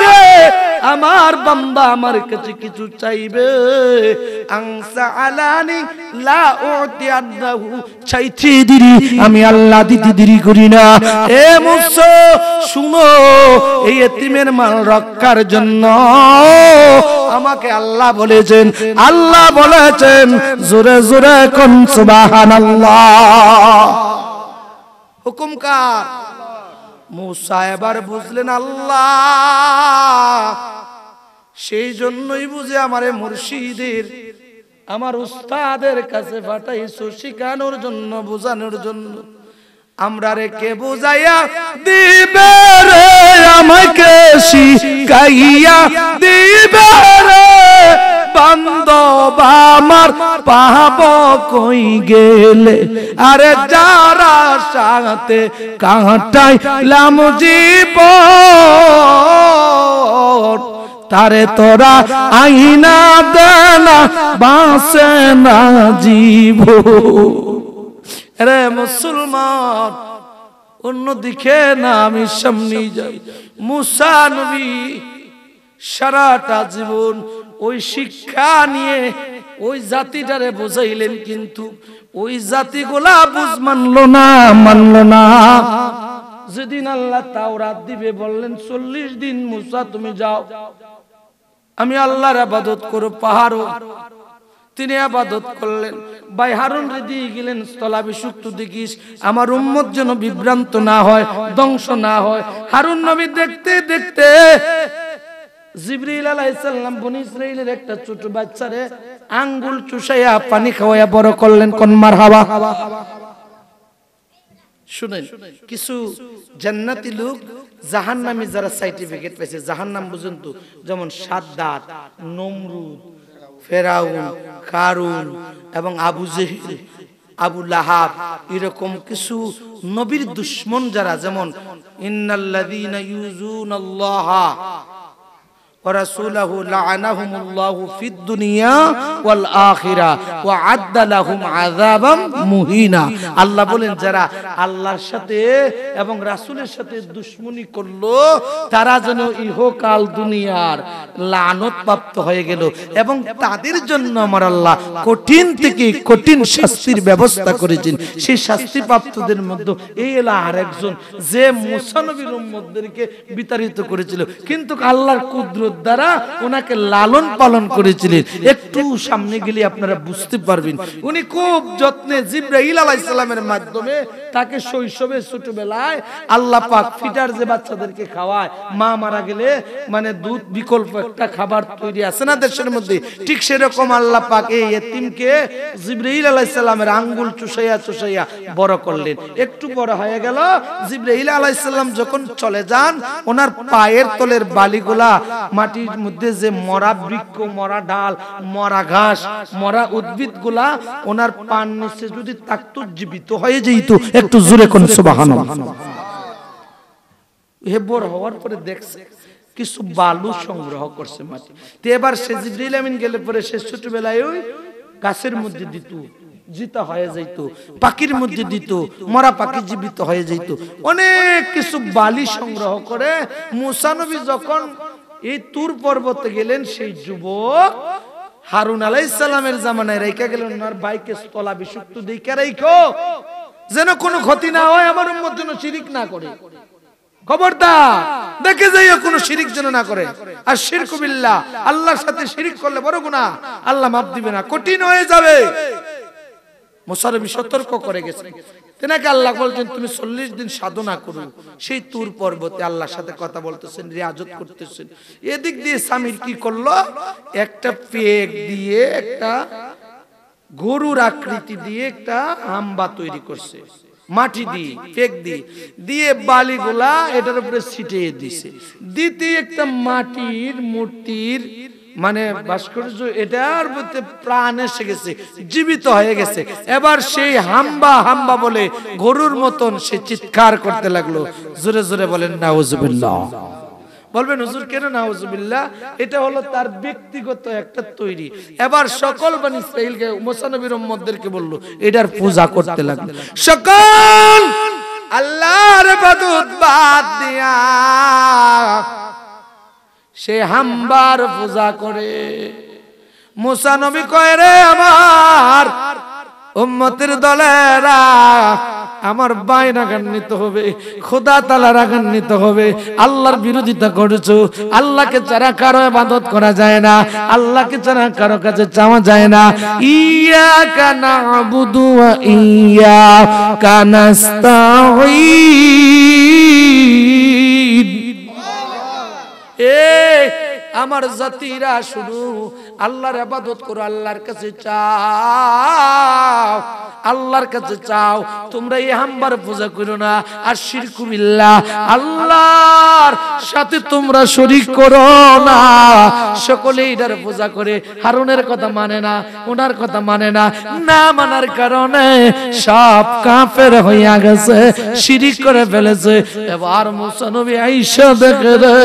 আমার বান্দা আমার কাছে কিছু চাইবে, আনসা আলানি লা উতিয়ান্নাহু, চাইতে দেরি আমি আল্লাহ দিতে দেরি করি না। এ মুসো শুনো, এই এতিমের মাল রক্ষার জন্য আমাকে আল্লাহ বলেছেন জোরে জোরে কোন সুবহানাল্লাহ। হুকুম কার? মুসা এবার বুঝলেন আল্লাহ। সেই জন্যই বুঝে আমারে মুর্শিদের আমার উস্তাদের কাছে পাঠাইছো শিখানোর জন্য, বোঝানোর জন্য। আমরা রে কে বুঝাইয়া দিবে রে, আমাকে শিখাইয়া দিবে রে, বান্দব আমার পাব কই গেলে। আরে যারা সাথে কাটাইলাম জীবন, তারে তোরা আইনা দেনা বাঁচে না জীব। আরে মুসলমান অন্যদিকে না, আমি সামনে যাই। মুসা নবী সারাটা জীবন ওই শিক্ষা নিয়ে ওই জাতিটারে বোঝাইলেন, কিন্তু ওই জাতিগুলা বুঝ মানলো না। যেদিন আল্লাহ তাওরাত দিবে বললেন 40 দিন মুসা তুমি যাও, আমি আল্লাহর ইবাদত করো পাহাড়। তিনি ইবাদত করলেন। ভাই হারুন রে দিয়ে গেলেন স্থলাভিষিক্ত দেখিস আমার উম্মত যেন বিভ্রান্ত না হয়, ধ্বংস না হয়। হারুন নবী দেখতে দেখতে জিবরিল আলাইহিস সালাম বনি ইসরাইলের একটা ছোট বাচ্চারে আঙ্গুল চুষাইয়া পানি খাওয়ায়া বড় করলেন। কোন মারহাবা। শুনেন, কিছু জান্নাতি লোক জাহান্নামী যারা সার্টিফিকেট পেয়েছে, জাহান্নাম বুঝেন তো, যেমন সাদ্দাত, নমরুদ, ফেরাউন, কারুন এবং আবু জেহেল, আবু লাহাব, এরকম কিছু নবীর দুশমন যারা, যেমন ইন্নাল্লাযীনা ইউযুনাল্লাহা ওয়া রাসূলাহু লাআনাহুমুল্লাহু ফিদ দুনিয়া ওয়াল আখিরা ওয়া আদ্দা লাহুম আযাবাম মুহিনা। আল্লাহ বলেন যারা আল্লাহর সাথে এবং রাসূলের সাথে দুশমনি করলো তারা যেন ইহকাল দুনিয়ার লানত প্রাপ্ত হয়ে গেল, এবং তাদের জন্য আমার আল্লাহ কঠিন থেকে কঠিন শাস্তির ব্যবস্থা করেছেন। সেই শাস্তি প্রাপ্তদের মধ্যে এই এলা আরেকজন যে মুসা নবীর উম্মতদেরকে বিতাড়িত করেছিল, কিন্তু আল্লাহর কুদরত দ্বারা ওনাকে লালন পালন করেছিলেন। একটু সামনে গেলে আপনারা বুঝতে পারবেন উনি খুব যত্নে জিবরাইল আলাইহিস সালামের মাধ্যমে তাকে শৈশবে ছোটবেলায় আল্লাহ পাক ফিটার যে বাচ্চাদেরকে খাওয়ায়, মা মারা গেলে মানে দুধ বিকল্প একটা খাবার তৈরি আছে না দেশের মধ্যে, ঠিক সেরকম আল্লাহ পাক এই ইতিমকে জিবরাইল আলাইহিস সালামের আঙ্গুল চুষাইয়া বড় করলেন। একটু বড় হয়ে গেল, জিবরাইল আলাইহিস সালাম যখন চলে যান ওনার পায়ের তলের বালিগুলা মাটির মধ্যে যে মরা বৃক্ষ, মরা ডাল, মরা ঘাস, মরা উদ্ভিদ গুলা ওনার পান নিচে যদি থাকতো জীবিত হয়ে যেত। একটু জোরে কোন সুবহানাল্লাহ। হে বড় হওয়ার পরে দেখছে কিছু বালু সংগ্রহ করছে মাটি, তো এবার সে জিবরাইল আমিন গেলে পরে সে ছোটবেলায় ওই গাছের মধ্যে দিত, জিতা হয়ে যাইতো, পাখির মধ্যে দিত, মরা পাখি জীবিত হয়ে যাইতো। অনেক কিছু বালি সংগ্রহ করে মুসা নবী যখন এই তুর পর্বতে গেলেন, সেই যুবক হারুন আলাইহিস সালামের জামানায় রেখে গেলেন ওনার ভাইকে খবরদার দেখে যাইও কোনো শিরিক যেন না করে। আর শিরকু বিল্লাহ, আল্লাহর সাথে শিরিক করলে বড় গুনাহ, আল্লাহ মাফ দিবে না, কঠিন হয়ে যাবে। মুসা নবী সতর্ক করে গেছেন। তেনাকে আল্লাহ বলছেন তুমি 40 দিন সাধনা করো। সেই তুর পর্বতে আল্লাহর সাথে কথা বলতেছেন, রিয়াজত করতেছেন। এদিক দিয়ে সামির কি করলো, একটা পেগ দিয়ে একটা গরুর আকৃতি দিয়ে একটা হাম্বা তৈরি করছে, মাটি দিয়ে পেগ দিয়ে বালিগুলা এটার উপরে ছিটিয়ে দিছে। দিতে একটা মাটির মূর্তির মানে ভাস্কর্য, এটার মধ্যে প্রাণ এসে গেছে, জীবিত হয়ে গেছে। এবার সেই হাম্বা হাম্বা বলে গরুর মতন সে চিৎকার করতে লাগলো। জোরে জোরে বলেন নাউজুবিল্লাহ। বলবেন হুজুর কেন নাউজুবিল্লাহ? এটা হলো তার ব্যক্তিগত একটা তৈরি। এবার সকল বনি ইসরাইলকে, মুসা নবীর উম্মতদেরকে বলল এটার পূজা করতে লাগলো। সকল আল্লাহর ইবাদত বাদ দিয়া সে হাম্বার পূজা করে। মুসা নবী কয় রে আমার উম্মতের দলেরা, আমার বাইন রাগান্বিত হবে, খোদা তাআলা রাগান্বিত হবে। আল্লাহর বিরোধিতা করেছো, আল্লাহকে ছাড়া কারো ইবাদত করা যায় না, আল্লাহকে ছাড়া কারো কাছে চাওয়া যায় না। ইয়াকা না'বুদু ওয়া ইয়াকা নাস্তাঈন। আমার জাতিরা শুধু আল্লাহর ইবাদত করো, আল্লাহর কাছে চাও, আল্লাহর কাছে চাও। তোমরা এই হাম্বার পূজা করো না। আর শিরকু বিল্লাহ, আল্লাহর সাথে তোমরা শরীক করো না। সকলেই এটার পূজা করে। হারুনের কথা মানে না, ওনার কথা মানে না। না মানার কারণে সব কাফের হইয়া গেছে, শিরিক করে ফেলেছে। এবার মুসা নবী আইসা দেখে রে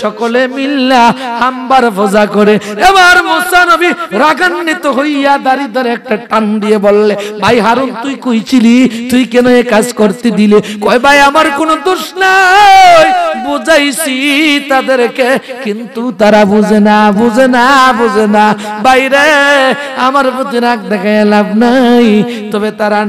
সকলে মিল্লা হাম্বার পূজা করে। এবার মুসা নবী রাগান্বিত হইয়া দাড়ি ধরে একটা টান দিয়ে বললে, ভাই হারুন তুই কই ছিলি, তুই কেন এই কাজ করতে দিলে? কয় ভাই আমার কোনো দোষ নাই, বুঝাইছি তাদেরকে কিন্তু তারা বুঝে না, বুঝে না, বুঝে না। বাইরে আমার প্রতি রাগ দেখায় লাভ নাই, তবে তারা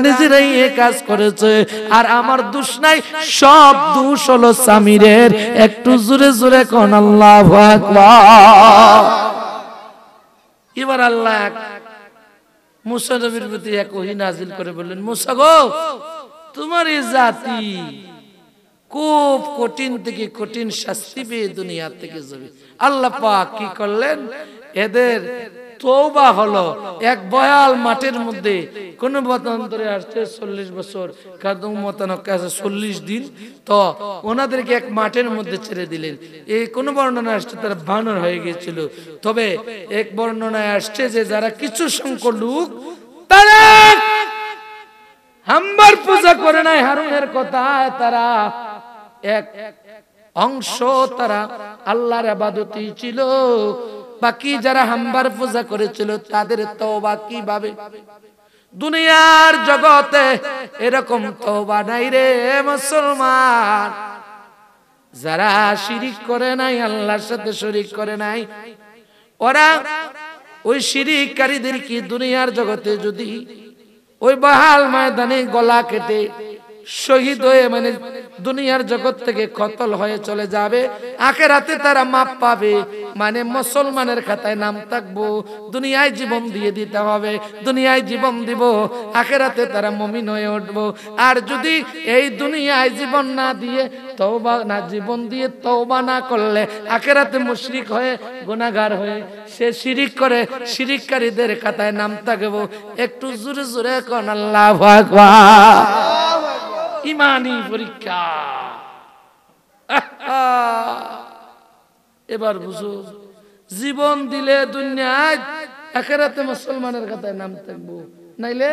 নিজেরাই এই কাজ করেছে, আর আমার দোষ নাই। সব দোষ হলো সামিরের। একটু জোরে জোরে কোন আল্লাহু আকবার। এবার আল্লাহ মুসা নবীর প্রতি এক ওহী নাজিল করে বললেন, মুসা গো, তোমার এই জাতি খুব কঠিন থেকে কঠিন শাস্তি পেয়ে দুনিয়া থেকে যাবে। আল্লাহ পাক কি করলেন, এদের তওবা হলো। এক বয়াল মাঠের মধ্যে কোন মতান্তরে আসছে 40 বছর, কারণ মতানক আছে 40 দিন, তো ওনাদেরকে এক মাঠের মধ্যে ছেড়ে দিলেন। এই কোন বর্ণনা আসছে তারা বানর হয়ে গিয়েছিল। তবে এক বর্ণনায় আসছে যে যারা কিছু সংখ্যক লোক তারা হাম্বার পূজা করে নাই, হারুনের কথায় তারা এক অংশ তারা আল্লাহর ইবাদতই ছিল। বাকি যারা হাম্বার পূজা করেছিল তাদের তওবা কিভাবে? দুনিয়ার জগতে এরকম তওবা নাই রে মুসলমান। যারা শিরিক করে নাই, আল্লাহর সাথে শরীক করে নাই, ওরা ওই শিরিককারীদের কি দুনিয়ার জগতে যদি ওই বহাল ময়দানে গলা কেটে শহীদ হয়ে মানে দুনিয়ার জগৎ থেকে কতল হয়ে চলে যাবে, আখিরাতে তারা মাপ পাবে, মানে মুসলমানের খাতায় নাম থাকবো। দুনিয়ায় জীবন দিয়ে দিতে হবে, দুনিয়ায় জীবন দিব, আখিরাতে তারা মুমিন হয়ে উঠবো। আর যদি এই দুনিয়ায় জীবন না দিয়ে তওবা না, জীবন দিয়ে তওবা না করলে আখিরাতে মুশরিক হয়ে গুনাহগার হয়ে সে শিরিক করে, শিরিককারীদের খাতায় নাম থাকবো। একটু জোরে জোরে কোন আল্লাহু আকবার। ইমানি পরীক্ষা। এবার বুঝো, জীবন দিলে দুনিয়ায়, আখিরাতে মুসলমানের খাতায় নাম থাকবো, নাইলে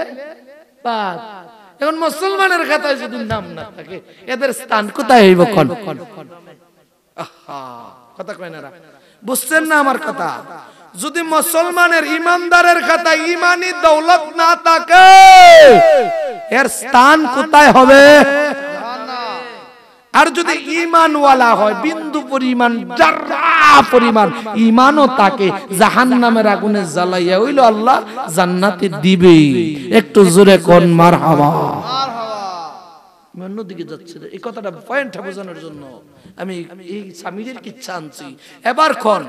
বাদ। এখন মুসলমানের খাতায় যদি নাম না থাকে, এদের স্থান কোথায় হইব? কথা কয় না, বুঝছেন না আমার কথা? যদি মুসলমানের ইমানদারের খাতায় ইমানি দৌলত না থাকে, এর স্থান কোথায় হবে? আর যদি ঈমানওয়ালা হয়, বিন্দু পরিমাণ জাররা পরিমাণ ঈমানও তাকে জাহান্নামের আগুনে জ্বালাইয়া হইলো আল্লাহ জান্নাতে দিবে। একটু জোরে কোন মারহাবা। আমি অন্যদিকে যাচ্ছি না। এই কথাটা পয়েন্টটা বোঝানোর জন্য আমি এই সামিরের কিচ্ছা আনছি। এবার কোন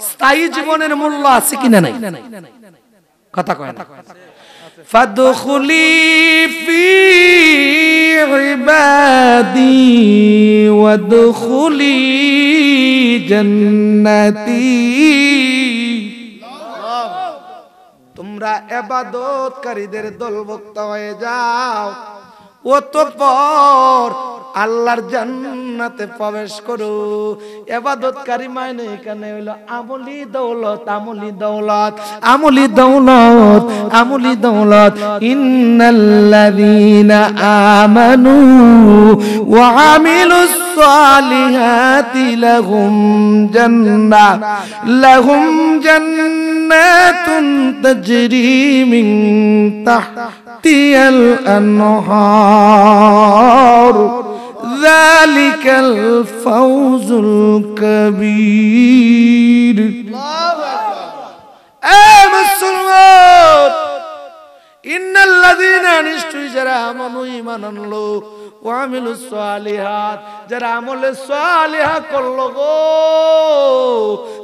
স্থায়ী জীবনের মূল্য আছে কিনা নাই কথা কয় না। ফাদখুলি ফি ইবাদি ওয়াদখুলি জান্নাতি। তোমরা ইবাদতকারীদের দলভুক্ত হয়ে যাও, অতঃপর আল্লাহর জান্নাতে প্রবেশ করো। ইবাদতকারী মানে এখানে হলো আমলি দৌলত, আমলি দৌলত, আমলি দৌলত, আমলি দৌলত। ইন্নাল্লাযীনা আমানু ওয়া আমিলুস সালিহাতি লাহুম জান্নাত, লাহুম জান্নাতুন তাজরি মিন তাহতিহাল আনহার, যালিকাল ফাওজুল কবীর। এ মুসলমান, ইন্নাল্লাযীনা, নিশ্চয়ই যারা আমানু ঈমান আনলো, ওয়া আমিলুস সালিহাত, যারা আমলে সালিহা করলো গো,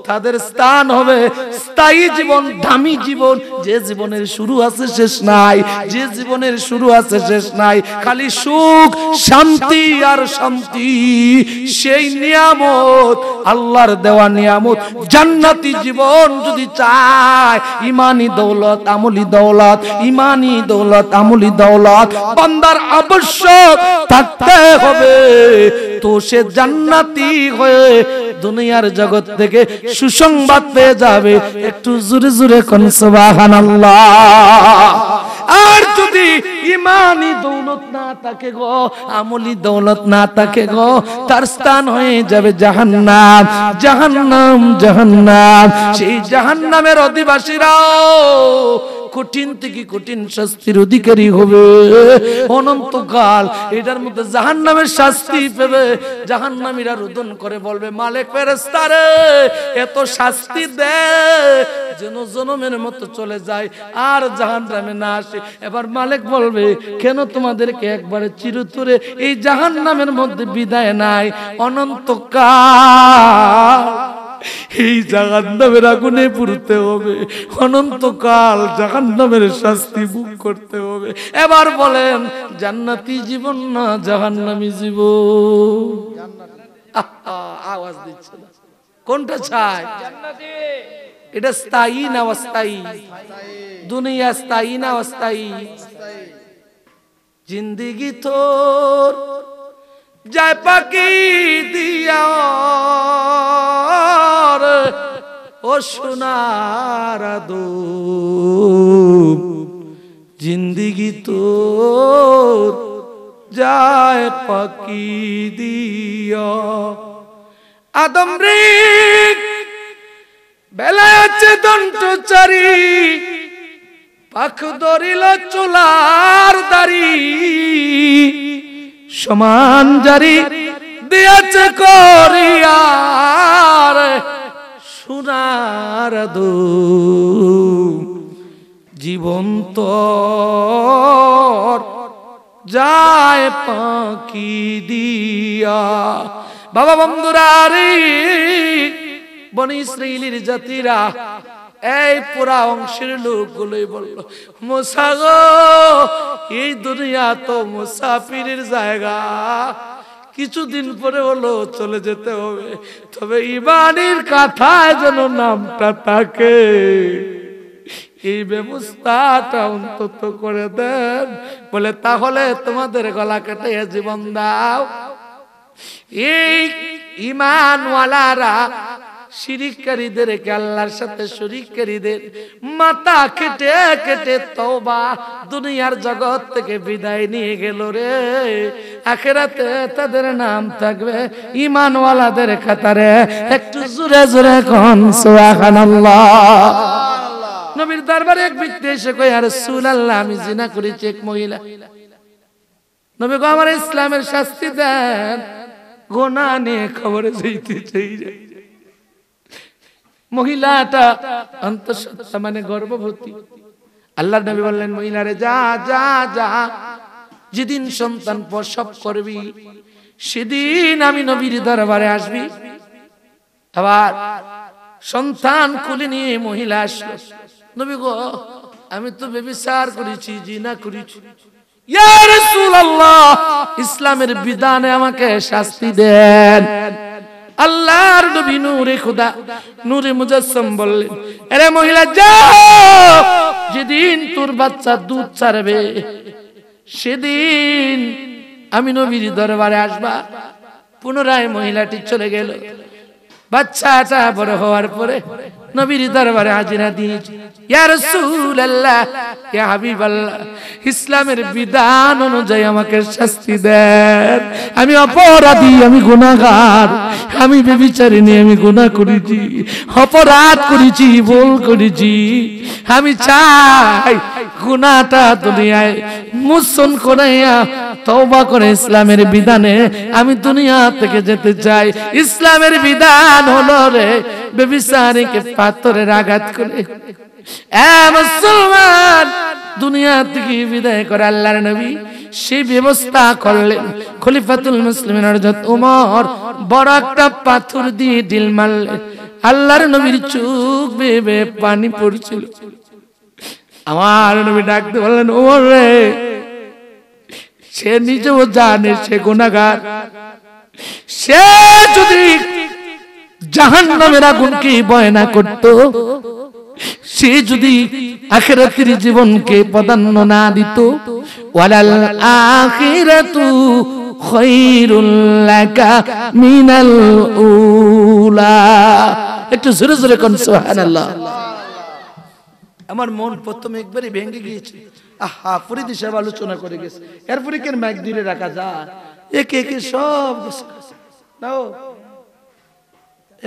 তাদের স্থান হবে স্থায়ী জীবন, দামি জীবন, যে জীবনের শুরু আছে শেষ নাই, যে জীবনের শুরু আছে শেষ নাই, খালি সুখ শান্তি আর শান্তি। সেই নিয়ামত, আল্লাহর দেওয়া নিয়ামত জান্নাতি জীবন যদি চায়, ইমানি দৌলত, আমলি দৌলত, ইমানি দৌলত, আমলি দৌলত বান্দার আবশ্যক থাকতে হবে, তো সে জান্নাতি হয়ে দুনিয়ার জগৎ থেকে সুসংবাদ পেয়ে যাবে। একটু জোরে জোরে কোন সুবহানাল্লাহ। আর যদি ইমানি দৌলত না থাকে গো, আমলি দৌলত না থাকে গো, তার স্থান হয়ে যাবে জাহান্নাম, জাহান্নাম, জাহান্নাম। সেই জাহান্নামের অধিবাসীরাও কঠিন থেকে কঠিন শাস্তির অধিকারী হবে অনন্তকাল। এটার মধ্যে জাহান্নামের শাস্তি পেবে। জাহান্নামীরা রোদন করে বলবে, মালিক ফেরেশতারে এত শাস্তি দে যেন জনমের মতো চলে যায়, আর জাহান্নামে না আসে। এবার মালিক বলবে, কেন তোমাদেরকে একবারে চিরতরে এই জাহান্নামের মধ্যে বিদায় নাই? অনন্তকাল এই জাহান্নামের আগুনে পুড়তে হবে, অনন্তকাল জাহান্নামের শাস্তি ভোগ করতে হবে। এবার বলেন, জান্নাতি জীবন না জাহান্নামী জীবন? আওয়াজ দিচ্ছে না, কোনটা চাই? জান্নাতি। এটা স্থায়ী না অস্থায়ী? দুনিয়া স্থায়ী না অস্থায়ী? জিন্দেগি তোর যায় পাখি দিয়া ও সোনার আদম, জিন্দেগি তোর যায় পাখি দিয়া। আদম রে বেলা আছে দন্ত চারি, পাখ ধরিল চুলার দাড়ি, সমান জারি দিয়াছে করিয়ার সোনার আদম, জীবন তোর যায় পাখি দিয়া। বাবা বন্ধুরা রে, বনি ইসরাইলের জাতিরা, এই পুরা অংশের লোকগুলোই বলল, মুসা গো, এই দুনিয়া তো মুসাফিরের জায়গা, কিছুদিন পরে হলো চলে যেতে হবে, তবে ইমানের কথায় যেন নামটা থাকে, এই ব্যবস্থাটা অন্তত করে দেন। বলে, তাহলে তোমাদের গলা কেটে জীবন দাও। এই ঈমানওয়ালারা শিরিককারীদেরকে, আল্লাহর সাথে শরীককারীদের মাথা কেটে কেটে তওবা, দুনিয়ার জগৎ থেকে বিদায় নিয়ে গেল রে। আখিরাতে তাদের নাম থাকবে ঈমানওয়ালাদের কাতারে। একটু জোরে জোরে কোন সুবহানাল্লাহ। নবীর দরবারে এক ব্যক্তি এসে কয়, ইয়া রাসূলুল্লাহ, আমি জিনা করেছি এক মহিলা। নবী গো, আমার ইসলামের শাস্তি দেন, গুনাহ নিয়ে খবরে যাইতে চাই। মহিলাটা অন্তঃসত্ত্বা মানে গর্ভবতী। আল্লাহর নবী বললেন, মহিলারে যা যা যা, যেদিন সন্তান প্রসব করবি সেদিন আমি নবীর দরবারে আসবি। আবার সন্তান কোলে নিয়ে মহিলা আসলো, নবী গো আমি তো ব্যভিচার করেছি, জিনা করেছি, ইয়া রাসূলুল্লাহ ইসলামের বিধানে আমাকে শাস্তি দেন। আল্লাহর নবী নূরে খোদা নূরে মুজাসসাম বললেন, আরে মহিলা যাও, যেদিন তোর বাচ্চা দুধ ছাড়বে সেদিন আমি নবীর দরবারে আসবা। পুনরায় মহিলাটি চলে গেল। বাচ্চাটা বড় হওয়ার পরে নবীর দরবারে হাজিরা দিয়েছে, ইয়া রাসূলুল্লাহ ইয়া হাবিবাল্লাহ ইসলামের বিধান অনুযায়ী আমাকে শাস্তি দেন। আমি অপরাধী, আমি গুনাহগার, আমি ব্যভিচারিণী, আমি গুনাহ করেছি, অপরাধ করেছি, ভুল করেছি। আমি চাই গুনাহটা দুনিয়ায় মোচন করাইয়া তওবা করে ইসলামের বিধানে আমি দুনিয়া থেকে যেতে চাই। ইসলামের বিধান হলো রে ব্যভিচারীকে পাথরের আঘাত করে মুসলমান দুনিয়া থেকে বিদায় করে আল্লাহর নবী সেই ব্যবস্থা করলেন। খলিফাতুল মুসলিমিন হযরত ওমর বড় একটা পাথর দিয়ে ঢিল মারলেন। আল্লাহর নবীর চোখ বেয়ে বেয়ে পানি পড়ছিল। আমার নবী ডাকতে বললেন, ওমর রে, সে নিজেও জানে সে গুনাহগার, সে যদি জাহান্নামের আগুনকে ভয় না করত, সে যদি আখিরাতের জীবনকে প্রাধান্য না দিত, ওয়ালাল আখিরাতু খায়রুল লাকা মিনাল উলা। একটু জোরে জোরে কোন সুবহানাল্লাহ। আমার মন প্রথমে একবারই ভেঙে গিয়েছে। আহা, ফরিদ সাহেব আলোচনা করে গেছে, এরপরে কেন মাইক দূরে রাখা যায়? একে একে সব নাও।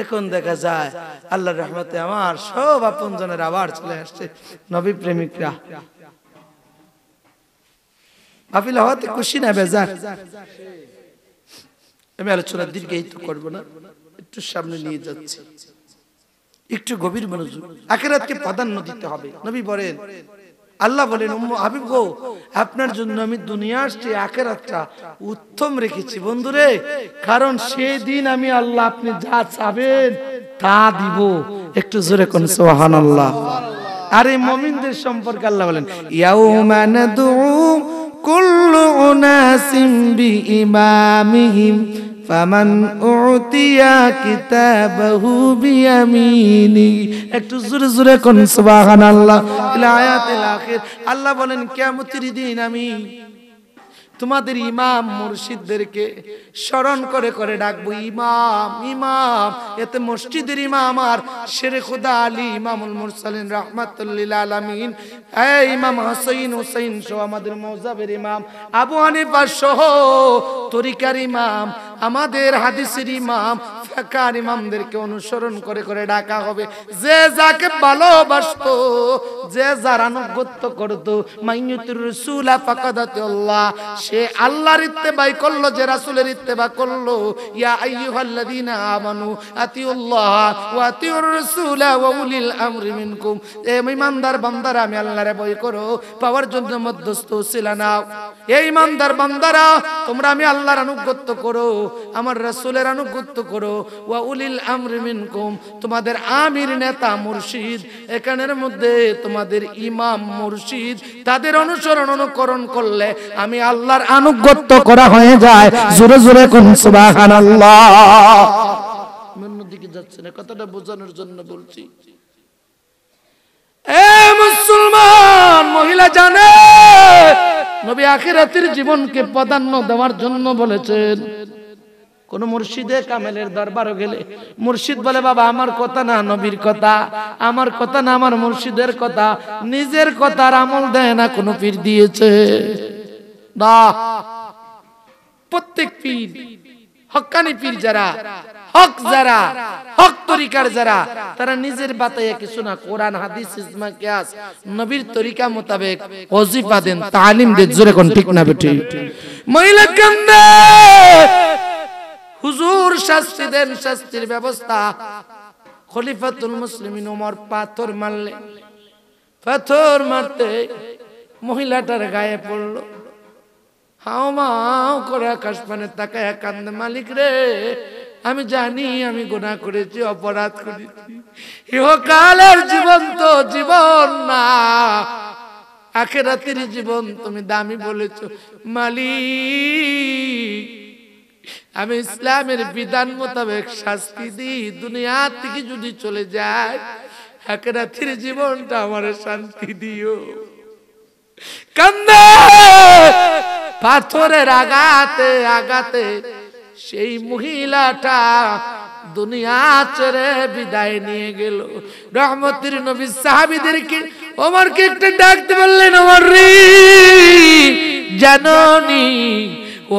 এখন দেখা যায় আল্লাহর রহমতে আমার সব আপনজনের আবার চলে আসছে, নবী প্রেমিকরা। মাহফিল হওয়াতে খুশি না বেজার? আমি আলোচনা দীর্ঘায়িত করব না, একটু সামনে নিয়ে যাচ্ছি, একটু গভীর মনোযোগ। আখিরাতকে প্রাধান্য দিতে হবে। নবী বলেন, আল্লাহ বলেন, উম্মু হাবিব গো, আপনার জন্য আমি দুনিয়ার চেয়ে আখিরাতটা উত্তম রেখেছি বন্ধুরে, কারণ সেদিন আমি আল্লাহ আপনি যা চাবেন তা দিব। একটু জোরে কোন সুবহানাল্লাহ। আর এই মুমিনদের সম্পর্কে আল্লাহ বলেন, ইয়াউমা নাদউ কুল্লু উনাসিম বিইমামিহিম ফামান উতিয়া কিতাবাহু বিয়ামিনি। একটু জোরে জোরে কোন সুবহানাল্লাহ। ইলা আয়াতিল আখির আল্লাহ বলেন, কিয়ামতের দিন আমি তোমাদের ইমাম মুর্শিদদেরকে স্মরণ করে করে ডাকবো, ইমাম ইমাম। এতে মসজিদের ইমাম আর শেরে খুদা আলী ইমামুল মুরসালিন রাহমাতুল লিল আলামিন, এই ইমাম হাসান হুসাইন সহ আমাদের মাযহাবের ইমাম আবু হানিফা সহ তরিকার ইমাম, আমাদের হাদিসের ইমাম, ফিকহার ইমামদেরকে অনুসরণ করে করে ডাকা হবে। যে যাকে ভালোবাসতো, যে যার আনুগত্য করত, মাইয়ুতুর রাসূলা ফাকাদাতুল্লাহ, সে আল্লাহর ইত্তেবা করলো, যে রাসূলের ইত্তেবা করলো। ইয়া আইয়ুহাল্লাযীনা আমানু আতিউল্লাহ ওয়া আতিউর রাসূলা ওয়া উলিল আমরি মিনকুম। এ ঈমানদার বান্দারা, আমি আল্লাহর ভয় করো, পাওয়ার জন্য মধ্যস্থ ওসিলা নাও। এই ঈমানদার বান্দারা, তোমরা আমি আল্লাহর আনুগত্য করো, আমার রাসূলের আনুগত্য করো। ওয়া উলিল আমরি মিনকুম, তোমাদের আমির নেতা মুর্শিদ, এখানের মধ্যে তোমাদের ইমাম মুর্শিদ, তাদের অনুসরণ অনুকরণ করলে আমি আল্লাহর আনুগত্য করা হয়ে যায়। জোরে জোরে কোন সুবহানাল্লাহ। অন্যদিকে যাচ্ছে না, কথাটা বোঝানোর জন্য বলছি। এ মুসলমান মহিলা জানে, নবী আখিরাতের জীবনকে প্রাধান্য দেওয়ার জন্য বলেছেন। কোন মুর্শিদে কামেলের দরবারে গেলে মুর্শিদ বলে, বাবা আমার কথা না নবীর কথা, আমার কথা না আমার মুর্শিদের কথা, নিজের কথার আমল দেয় না। কোন পীর দিয়েছে না। প্রত্যেক পীর, হক্কানি পীর যারা, হক যারা, হক তরিকার যারা, তারা নিজের বাতায়ে কিছু না, কোরআন হাদিস ইজমা কিয়াস নবীর তরিকা মোতাবেক ওয়াজিফা দেন, তালিম দেন। জোরে কোন ঠিক না বেঠি? মহিলা কান্দে, হুজুর শাস্তি দেন, শাস্তির ব্যবস্থা। খলিফাতুল মুসলিমিন ওমর পাথর মারলেন, পাথর মারতে মহিলাটার গায়ে পড়লো। হাও মাও করে আকাশ পানে তাকায় কান্দে, মালিক রে আমি জানি আমি গুনাহ করেছি, অপরাধ করেছি, ইহকালের জীবন তো জীবন না, আখিরাতের জীবন তুমি দামি বলেছো মালিক। আমি ইসলামের বিধান মোতাবেক শাস্তি দিই, দুনিয়া থেকে যদি চলে যায় আখিরাতের জীবনটা আমার শান্তি দিও। কান্দে পাথরের আঘাতে আঘাতে সেই মহিলাটা দুনিয়া ছেড়ে বিদায় নিয়ে গেল। রহমতের নবী সাহাবীদেরকে ওমরকে একটা ডাকতে বললেন, ওমর রে জানোনি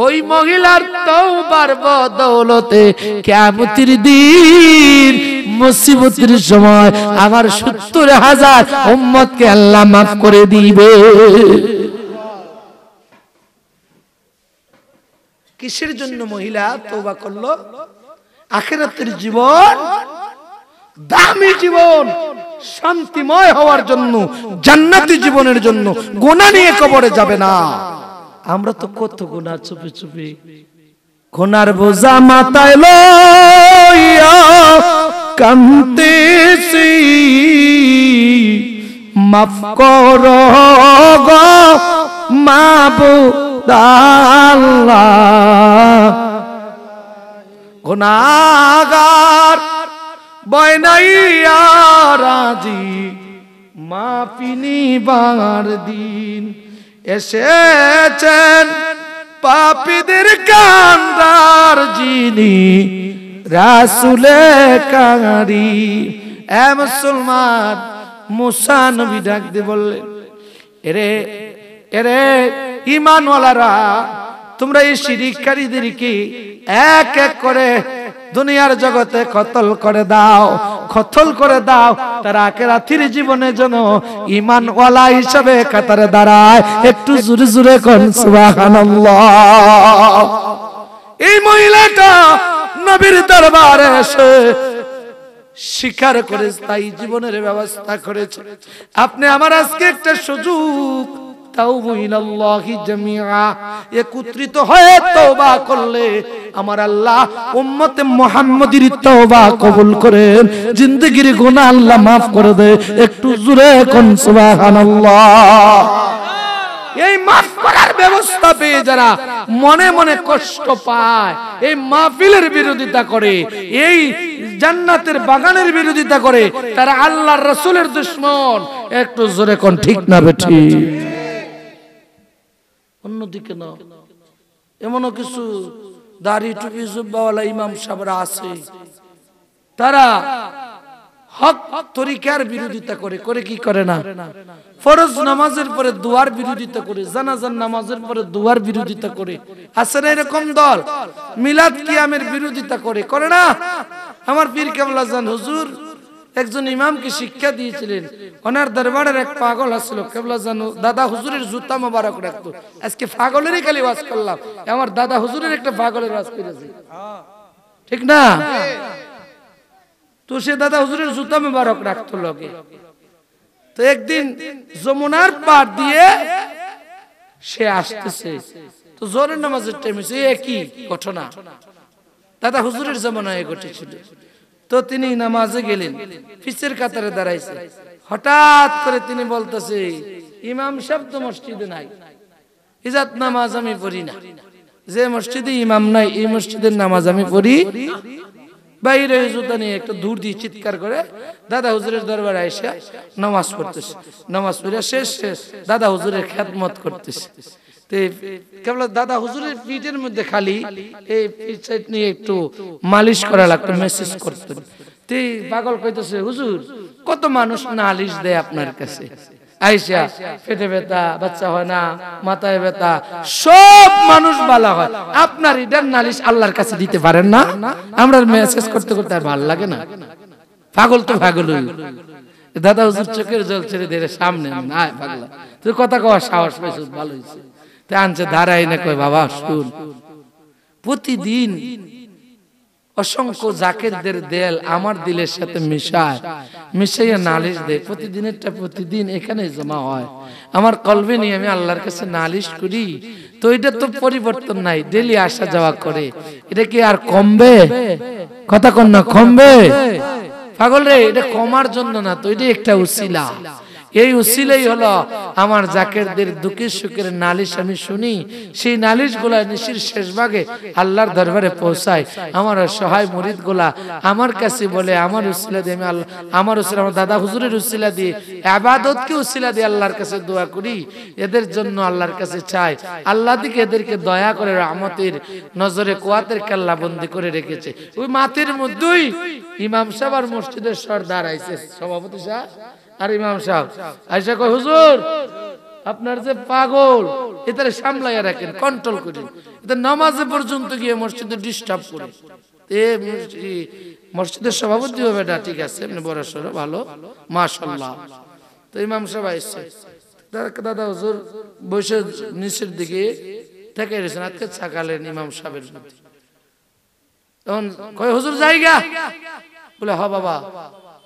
ওই মহিলার তওবার বদৌলতে কিয়ামতের দিন মুসিবতের সময় আমার ৭০,০০০ উম্মতকে আল্লাহ মাফ করে দিবে। কিসের জন্য মহিলা তওবা করলো? আখিরাতের জীবন, দামি জীবন, শান্তিময় হওয়ার জন্য, জান্নাতি জীবনের জন্য। গুনাহ নিয়ে কবরে যাবে না। আমরা তো কত গুনাহ চুপি চুপি, গুনার বোঝা মাথায় লইয়া কাঁদতেছি, মাফ করো গো মাবুদ আল্লাহ। গুনাহগার বয়নাইয়া রাজি, মাফি নিবার দিন এসেছেন পাপীদের কান্দার যিনি, রাসূলে কারীম। এ মুসলমান, মুসা নবী ডাক দিয়ে বললেন, এরে এরে ঈমানওয়ালারা, তোমরা এই শিরককারীদেরকে এক এক করে দুনিয়ার জগতে কতল করে দাও, কতল করে দাও, তারা আখিরাতের জীবনে যেন ঈমানওয়ালা হিসেবে কাতারে দাঁড়ায়। একটু জোরে জোরে কোন সুবহানাল্লাহ। এই মহিলাটা নবীর দরবারে এসে স্বীকার করে তাই জীবনের ব্যবস্থা করেছে। আপনি আমার আজকে একটা সুযোগ, তাওবু ইলাল্লাহি জামিআ, একত্রিত হয়ে তওবা করলে আমার আল্লাহ উম্মতে মুহাম্মাদির তওবা কবুল করেন, জিন্দেগির গুনাহ আল্লাহ maaf করে দেয়। একটু জোরে কোন সুবহানাল্লাহ। এই maaf করার ব্যবস্থা পেয়ে যারা মনে মনে কষ্ট পায়, এই মাহফিলের বিরোধিতা করে, এই জান্নাতের বাগানের বিরোধিতা করে, তারা আল্লাহর রাসূলের দুশমন। একটু জোরে কোন ঠিক না বেঠিক? অন্যদিকে না, এমনও কিছু দাড়ি টুপি জুব্বাওয়ালা ইমাম সাহেবরা আছে, তারা হক তরিকার বিরোধিতা করে। করে কি করে না? ফরজ নামাজের পরে দুয়ার বিরোধিতা করে, জানাজার নামাজের পরে দুয়ার বিরোধিতা করে। আছে না এরকম দল? মিলাদ কিয়ামের বিরোধিতা করে। করে না? আমার পীর কেবলা জান হুজুর একজন ইমামকে শিক্ষা দিয়েছিলেন। ওনার দরবারের এক পাগল আসলো, কেবলা জানো দাদা হুজুরের জুতা মোবারক রাখতো। আজকে পাগলেরই খালি ওয়াজ করলাম, আমার দাদা হুজুরের একটা পাগলের ওয়াজ করেছি, ঠিক না? তো সে দাদা হুজুরের জুতা মোবারক রাখতো লোকে। তো একদিন যমুনার পার দিয়ে সে আসতেছে, তো জোহরের নামাজের টাইম হয়েছে। একই ঘটনা দাদা হুজুরের জামানায় ঘটেছিল। তো তিনি নামাজে গেলেন, পিছের কাতারে দাঁড়াইছে। হঠাৎ করে তিনি বলতেছে, ইমাম সাহেব তো মসজিদে নাই, ইজাত নামাজ আমি পড়ি না। যে মসজিদে ইমাম নাই এই মসজিদের নামাজ আমি পড়ি। বাইরে জুতা নিয়ে একটা দূর দিয়ে চিৎকার করে দাদা হুজুরের দরবারে এসে নামাজ পড়তেছে। নামাজ পড়ে শেষ দাদা হুজুরের খেদমত করতেছে। কেবল দাদা হুজুরের পিঠের মধ্যে খালি এই পিঠ নিয়ে একটু মালিশ করা লাগতো, মেসেজ করতেন। পাগল কইতেছে, হুজুর কত মানুষ নালিশ দেয় আপনার কাছে, আইসা পেটে ব্যথা, বাচ্চা হয় না, মাথায় ব্যথা, সব মানুষ ভালো হয়, আপনার এটার নালিশ আল্লাহর কাছে দিতে পারেন না? আমরা মেসেজ করতে করতে আর ভালো লাগে না? পাগল তো পাগল। দাদা হুজুর চোখের জল ছেড়ে দিয়ে সামনে, আয় পাগলা তুই কথা কওয়ার সাহস পাইছ, ভালো হয়েছে। আনছে ধারাই না, কয় বাবা শুন, প্রতিদিন অসংখ্য জাকেরদের দেল আমার দিলের সাথে মিশাইয়া নালিশ দেয়। প্রতিদিনেরটা প্রতিদিন এখানে জমা হয়। আমার কলবে নিয়ে আমি আল্লাহর কাছে নালিশ করি, তো এটা তো পরিবর্তন নাই, ডেলি আসা যাওয়া করে। এটা কি আর কমবে? কথা কন না, কমবে? পাগল রে, এটা কমার জন্য না তো, এটা একটা উসিলা। এই উসিলাই হলো আমার জাকেরদের দুঃখের সুখের নালিশ আমি শুনি, সেই নালিশ গুলা নিশির শেষ ভাগে আল্লাহর দরবারে পৌঁছায়। আমার সহায় মুরিদ গুলা আমার কাছে বলে, আমার উসিলা দিয়ে আমি আল্লাহ, আমার উসিলা, আমার দাদা হুজুরের উসিলা দিয়ে, ইবাদতকে উসিলা দিয়ে আল্লাহর কাছে দোয়া করি, এদের জন্য আল্লাহর কাছে চাই। আল্লাহ দিকে এদেরকে দয়া করে রহমতের নজরে কুয়াতের কেল্লা বন্দি করে রেখেছে। ওই মাটির মধ্যেই ইমাম সাহেব আর মসজিদের সরদার আইছে, সভাপতি সাহেব আর ইমাম সাহেব আইসা কয়, হুজুর আপনার যে পাগল, এটারে সামলাইয়া রাখেন, কন্ট্রোল করেন, এটা নামাজে পর্যন্ত গিয়ে মসজিদে ডিস্টার্ব করে। মসজিদের সভাপতি হবে না, ঠিক আছে, এমনি বড় সড়ো ভালো, মাশাআল্লাহ। তো ইমাম সাহেব আইসে, দাদা হুজুর বসে নিচের দিকে থেকে রয়েছেন, আজকে ছাকালেন ইমাম সাহেবের প্রতি। তখন কয়, হুজুর জায়গা, বলে হ বাবা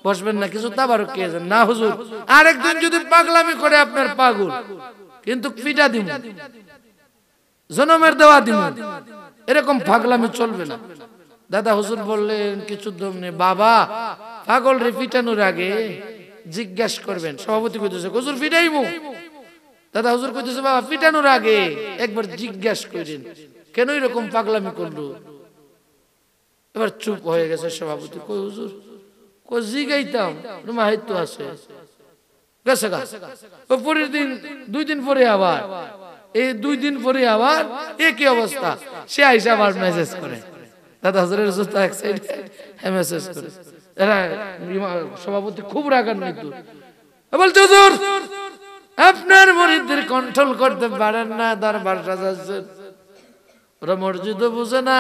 বসবেন না, কিছু তাবার কে না হুজুর, আরেকদিন যদি পাগলামি করে আপনার পাগল, কিন্তু পিটা দিব, জনমের দেওয়া দিব, এরকম পাগলামি চলবে না। দাদা হুজুর বললেন, কিছু দম নেই বাবা, পাগল রে পিটানোর আগে জিজ্ঞেস করবেন। সভাপতি কইতেছে, হুজুর পিটাইমু। দাদা হুজুর কইতেছে, বাবা পিটানোর আগে একবার জিজ্ঞেস করেন কেন এরকম পাগলামি করলো। এবার চুপ হয়ে গেছে সভাপতি। কই হুজুর, কই জিগাইতাম, মাহিত্য আছে গেছে গা। ও পরের দিন, 2 দিন পরে আবার, এই 2 দিন পরে আবার একই অবস্থা, সে আইসা আবার মেসেজ করে, দাদা হুজুরের জুতা এক সাইড মেসেজ করে। এরা সভাপতি খুব রাগান্বিত, বলছে হুজুর আপনার মুরিদদের কন্ট্রোল করতে পারেন না, দরবার সাজাচ্ছেন, ওরা মসজিদও বুঝে না,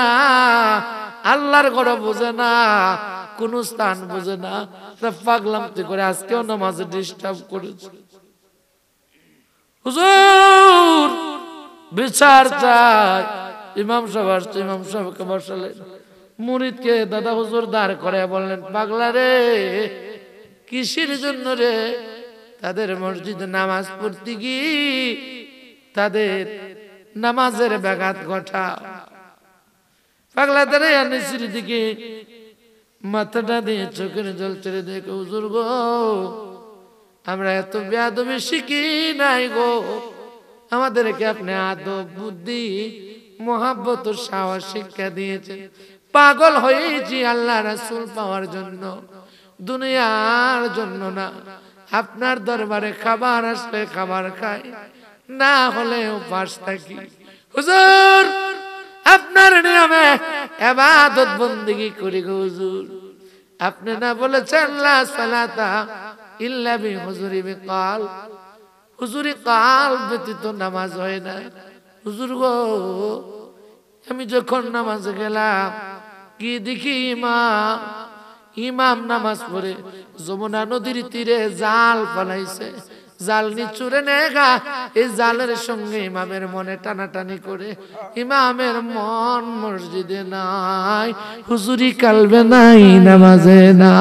আল্লাহর ঘর বুঝে না, কোন স্থান বুঝে না, পাগলামতি করে আজকেও নামাজে ডিস্টার্ব করেছে। হুজুর বিচার চাই। ইমাম সাহেব আসছে, ইমাম সাহেবকে বসালেন, মুরিদকে দাদা হুজুর দাঁড় করে বললেন, পাগলা রে কিসের জন্য রে তাদের মসজিদে নামাজ পড়তে গিয়ে তাদের নামাজের ব্যাঘাত ঘটা। পাগলা দাঁড়ায় নিচের দিকে মাথাটা দিয়ে চোখের জল ছেড়ে দেখো, হুজুর গো আমরা এত বেয়াদবি শিখি নাই গো, আমাদেরকে আপনি আদব বুদ্ধি মোহাব্বত ও সাহস শিক্ষা দিয়েছেন। পাগল হয়েছি আল্লাহ রাসূল পাওয়ার জন্য, দুনিয়ার জন্য না। আপনার দরবারে খাবার আসলে খাবার খাই, না হলে উপাস থাকি। হুজুর আপনার নিয়মে ইবাদত বন্দেগী করি গো হুজুর। আপনি না বলেছেন লা সালাতা ইল্লা বিহুজুরি বিকাল, হুজুরি কাল ব্যতীত নামাজ হয় না। হুজুর গো আমি যখন নামাজে গেলাম, কি দেখি ইমাম নামাজ পড়ে যমুনা নদীর তীরে জাল ফলাইছে, জাল নিচুরে নেগা, এই জালের সঙ্গে ইমামের মনে টানাটানি করে, ইমামের মন মসজিদে নাই, হুজুরি কালবে নাই, নামাজে না।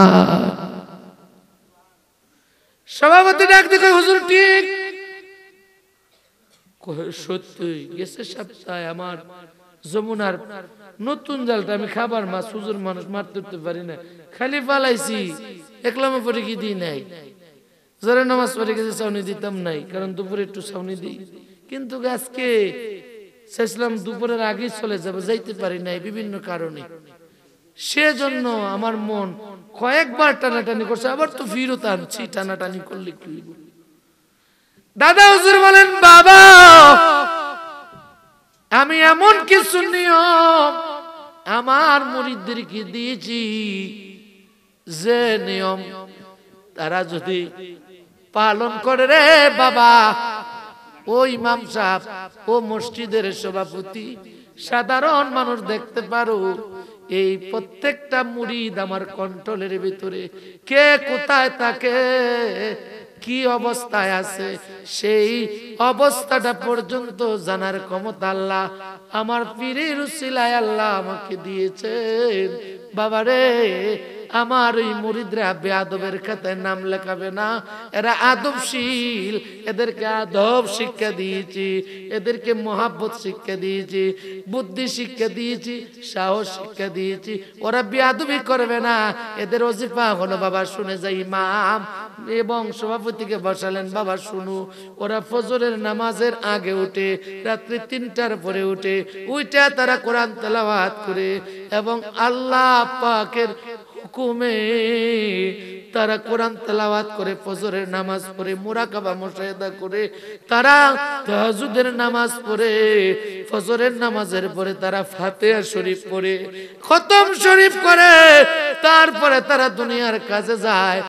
সভাপতি ডাক দিকে, হুজুর ঠিক সত্যি গেছে সপ্তাহে আমার যমুনার নতুন জালটা আমি খাবার মাছ, হুজুর মানুষ মারতে পারি না, খালি পালাইছি, একলামে পরে কি দিই নাই, যারা নামাজ পড়ে গেছে ছাউনি দিতাম নাই, কারণ দুপুরে একটু ছাউনি দিই, কিন্তু আজকে চাইছিলাম দুপুরের আগেই চলে যাবো, যাইতে পারি নাই বিভিন্ন কারণে। সেজন্য আমার মন কয়েকবার টানাটানি করছে, আবার তো ফিরত আনছি, টানাটানি করলে কি হইব। দাদা হুজুর বলেন, বাবা আমি এমন কিছু নিয়ম আমার মুরিদদেরকে দিয়েছি, যে নিয়ম তারা যদি পালন করে রে বাবা, ও ইমাম সাহেব, ও মসজিদের সভাপতি, সাধারণ মানুষ দেখতে পারো এই প্রত্যেকটা মুরিদ আমার কন্ট্রোলের ভিতরে, কে কোথায় থাকে কি অবস্থায় আছে সেই অবস্থাটা পর্যন্ত জানার ক্ষমতা আল্লাহ আমার পীরের উসিলায় আল্লাহ আমাকে দিয়েছেন। বাবারে আমার ওই মুরিদরা বেয়াদবের খাতায় নাম লেখাবে না, এরা আদবশীল, এদেরকে আদব শিক্ষা দিয়েছি, এদেরকে মহাব্বত শিক্ষা দিয়েছি, বুদ্ধি শিক্ষা দিয়েছি, সাহস শিক্ষা দিয়েছি, ওরা বেয়াদবি করবে না। এদের ওজিফা হলো বাবা শুনে যাই ইমাম এবং সভাপতিকে বসালেন বাবা শুনু, ওরা ফজরের নামাজের আগে উঠে রাত্রি 3টার পরে উঠে তারা কোরআন তেলাওয়াত করে এবং আল্লাহ পাকের হুকুমে তারা কোরআন তেলাওয়াত করে, ফজরের নামাজ পড়ে, মুরাকাবা মুশাহিদা করে, তারা তাহাজ্জুদের নামাজ পড়ে, ফজরের নামাজের পরে তারা ফাতিহা শরীফ পড়ে, খতম শরীফ করে, তারপরে তারা দুনিয়ার কাজে যায়।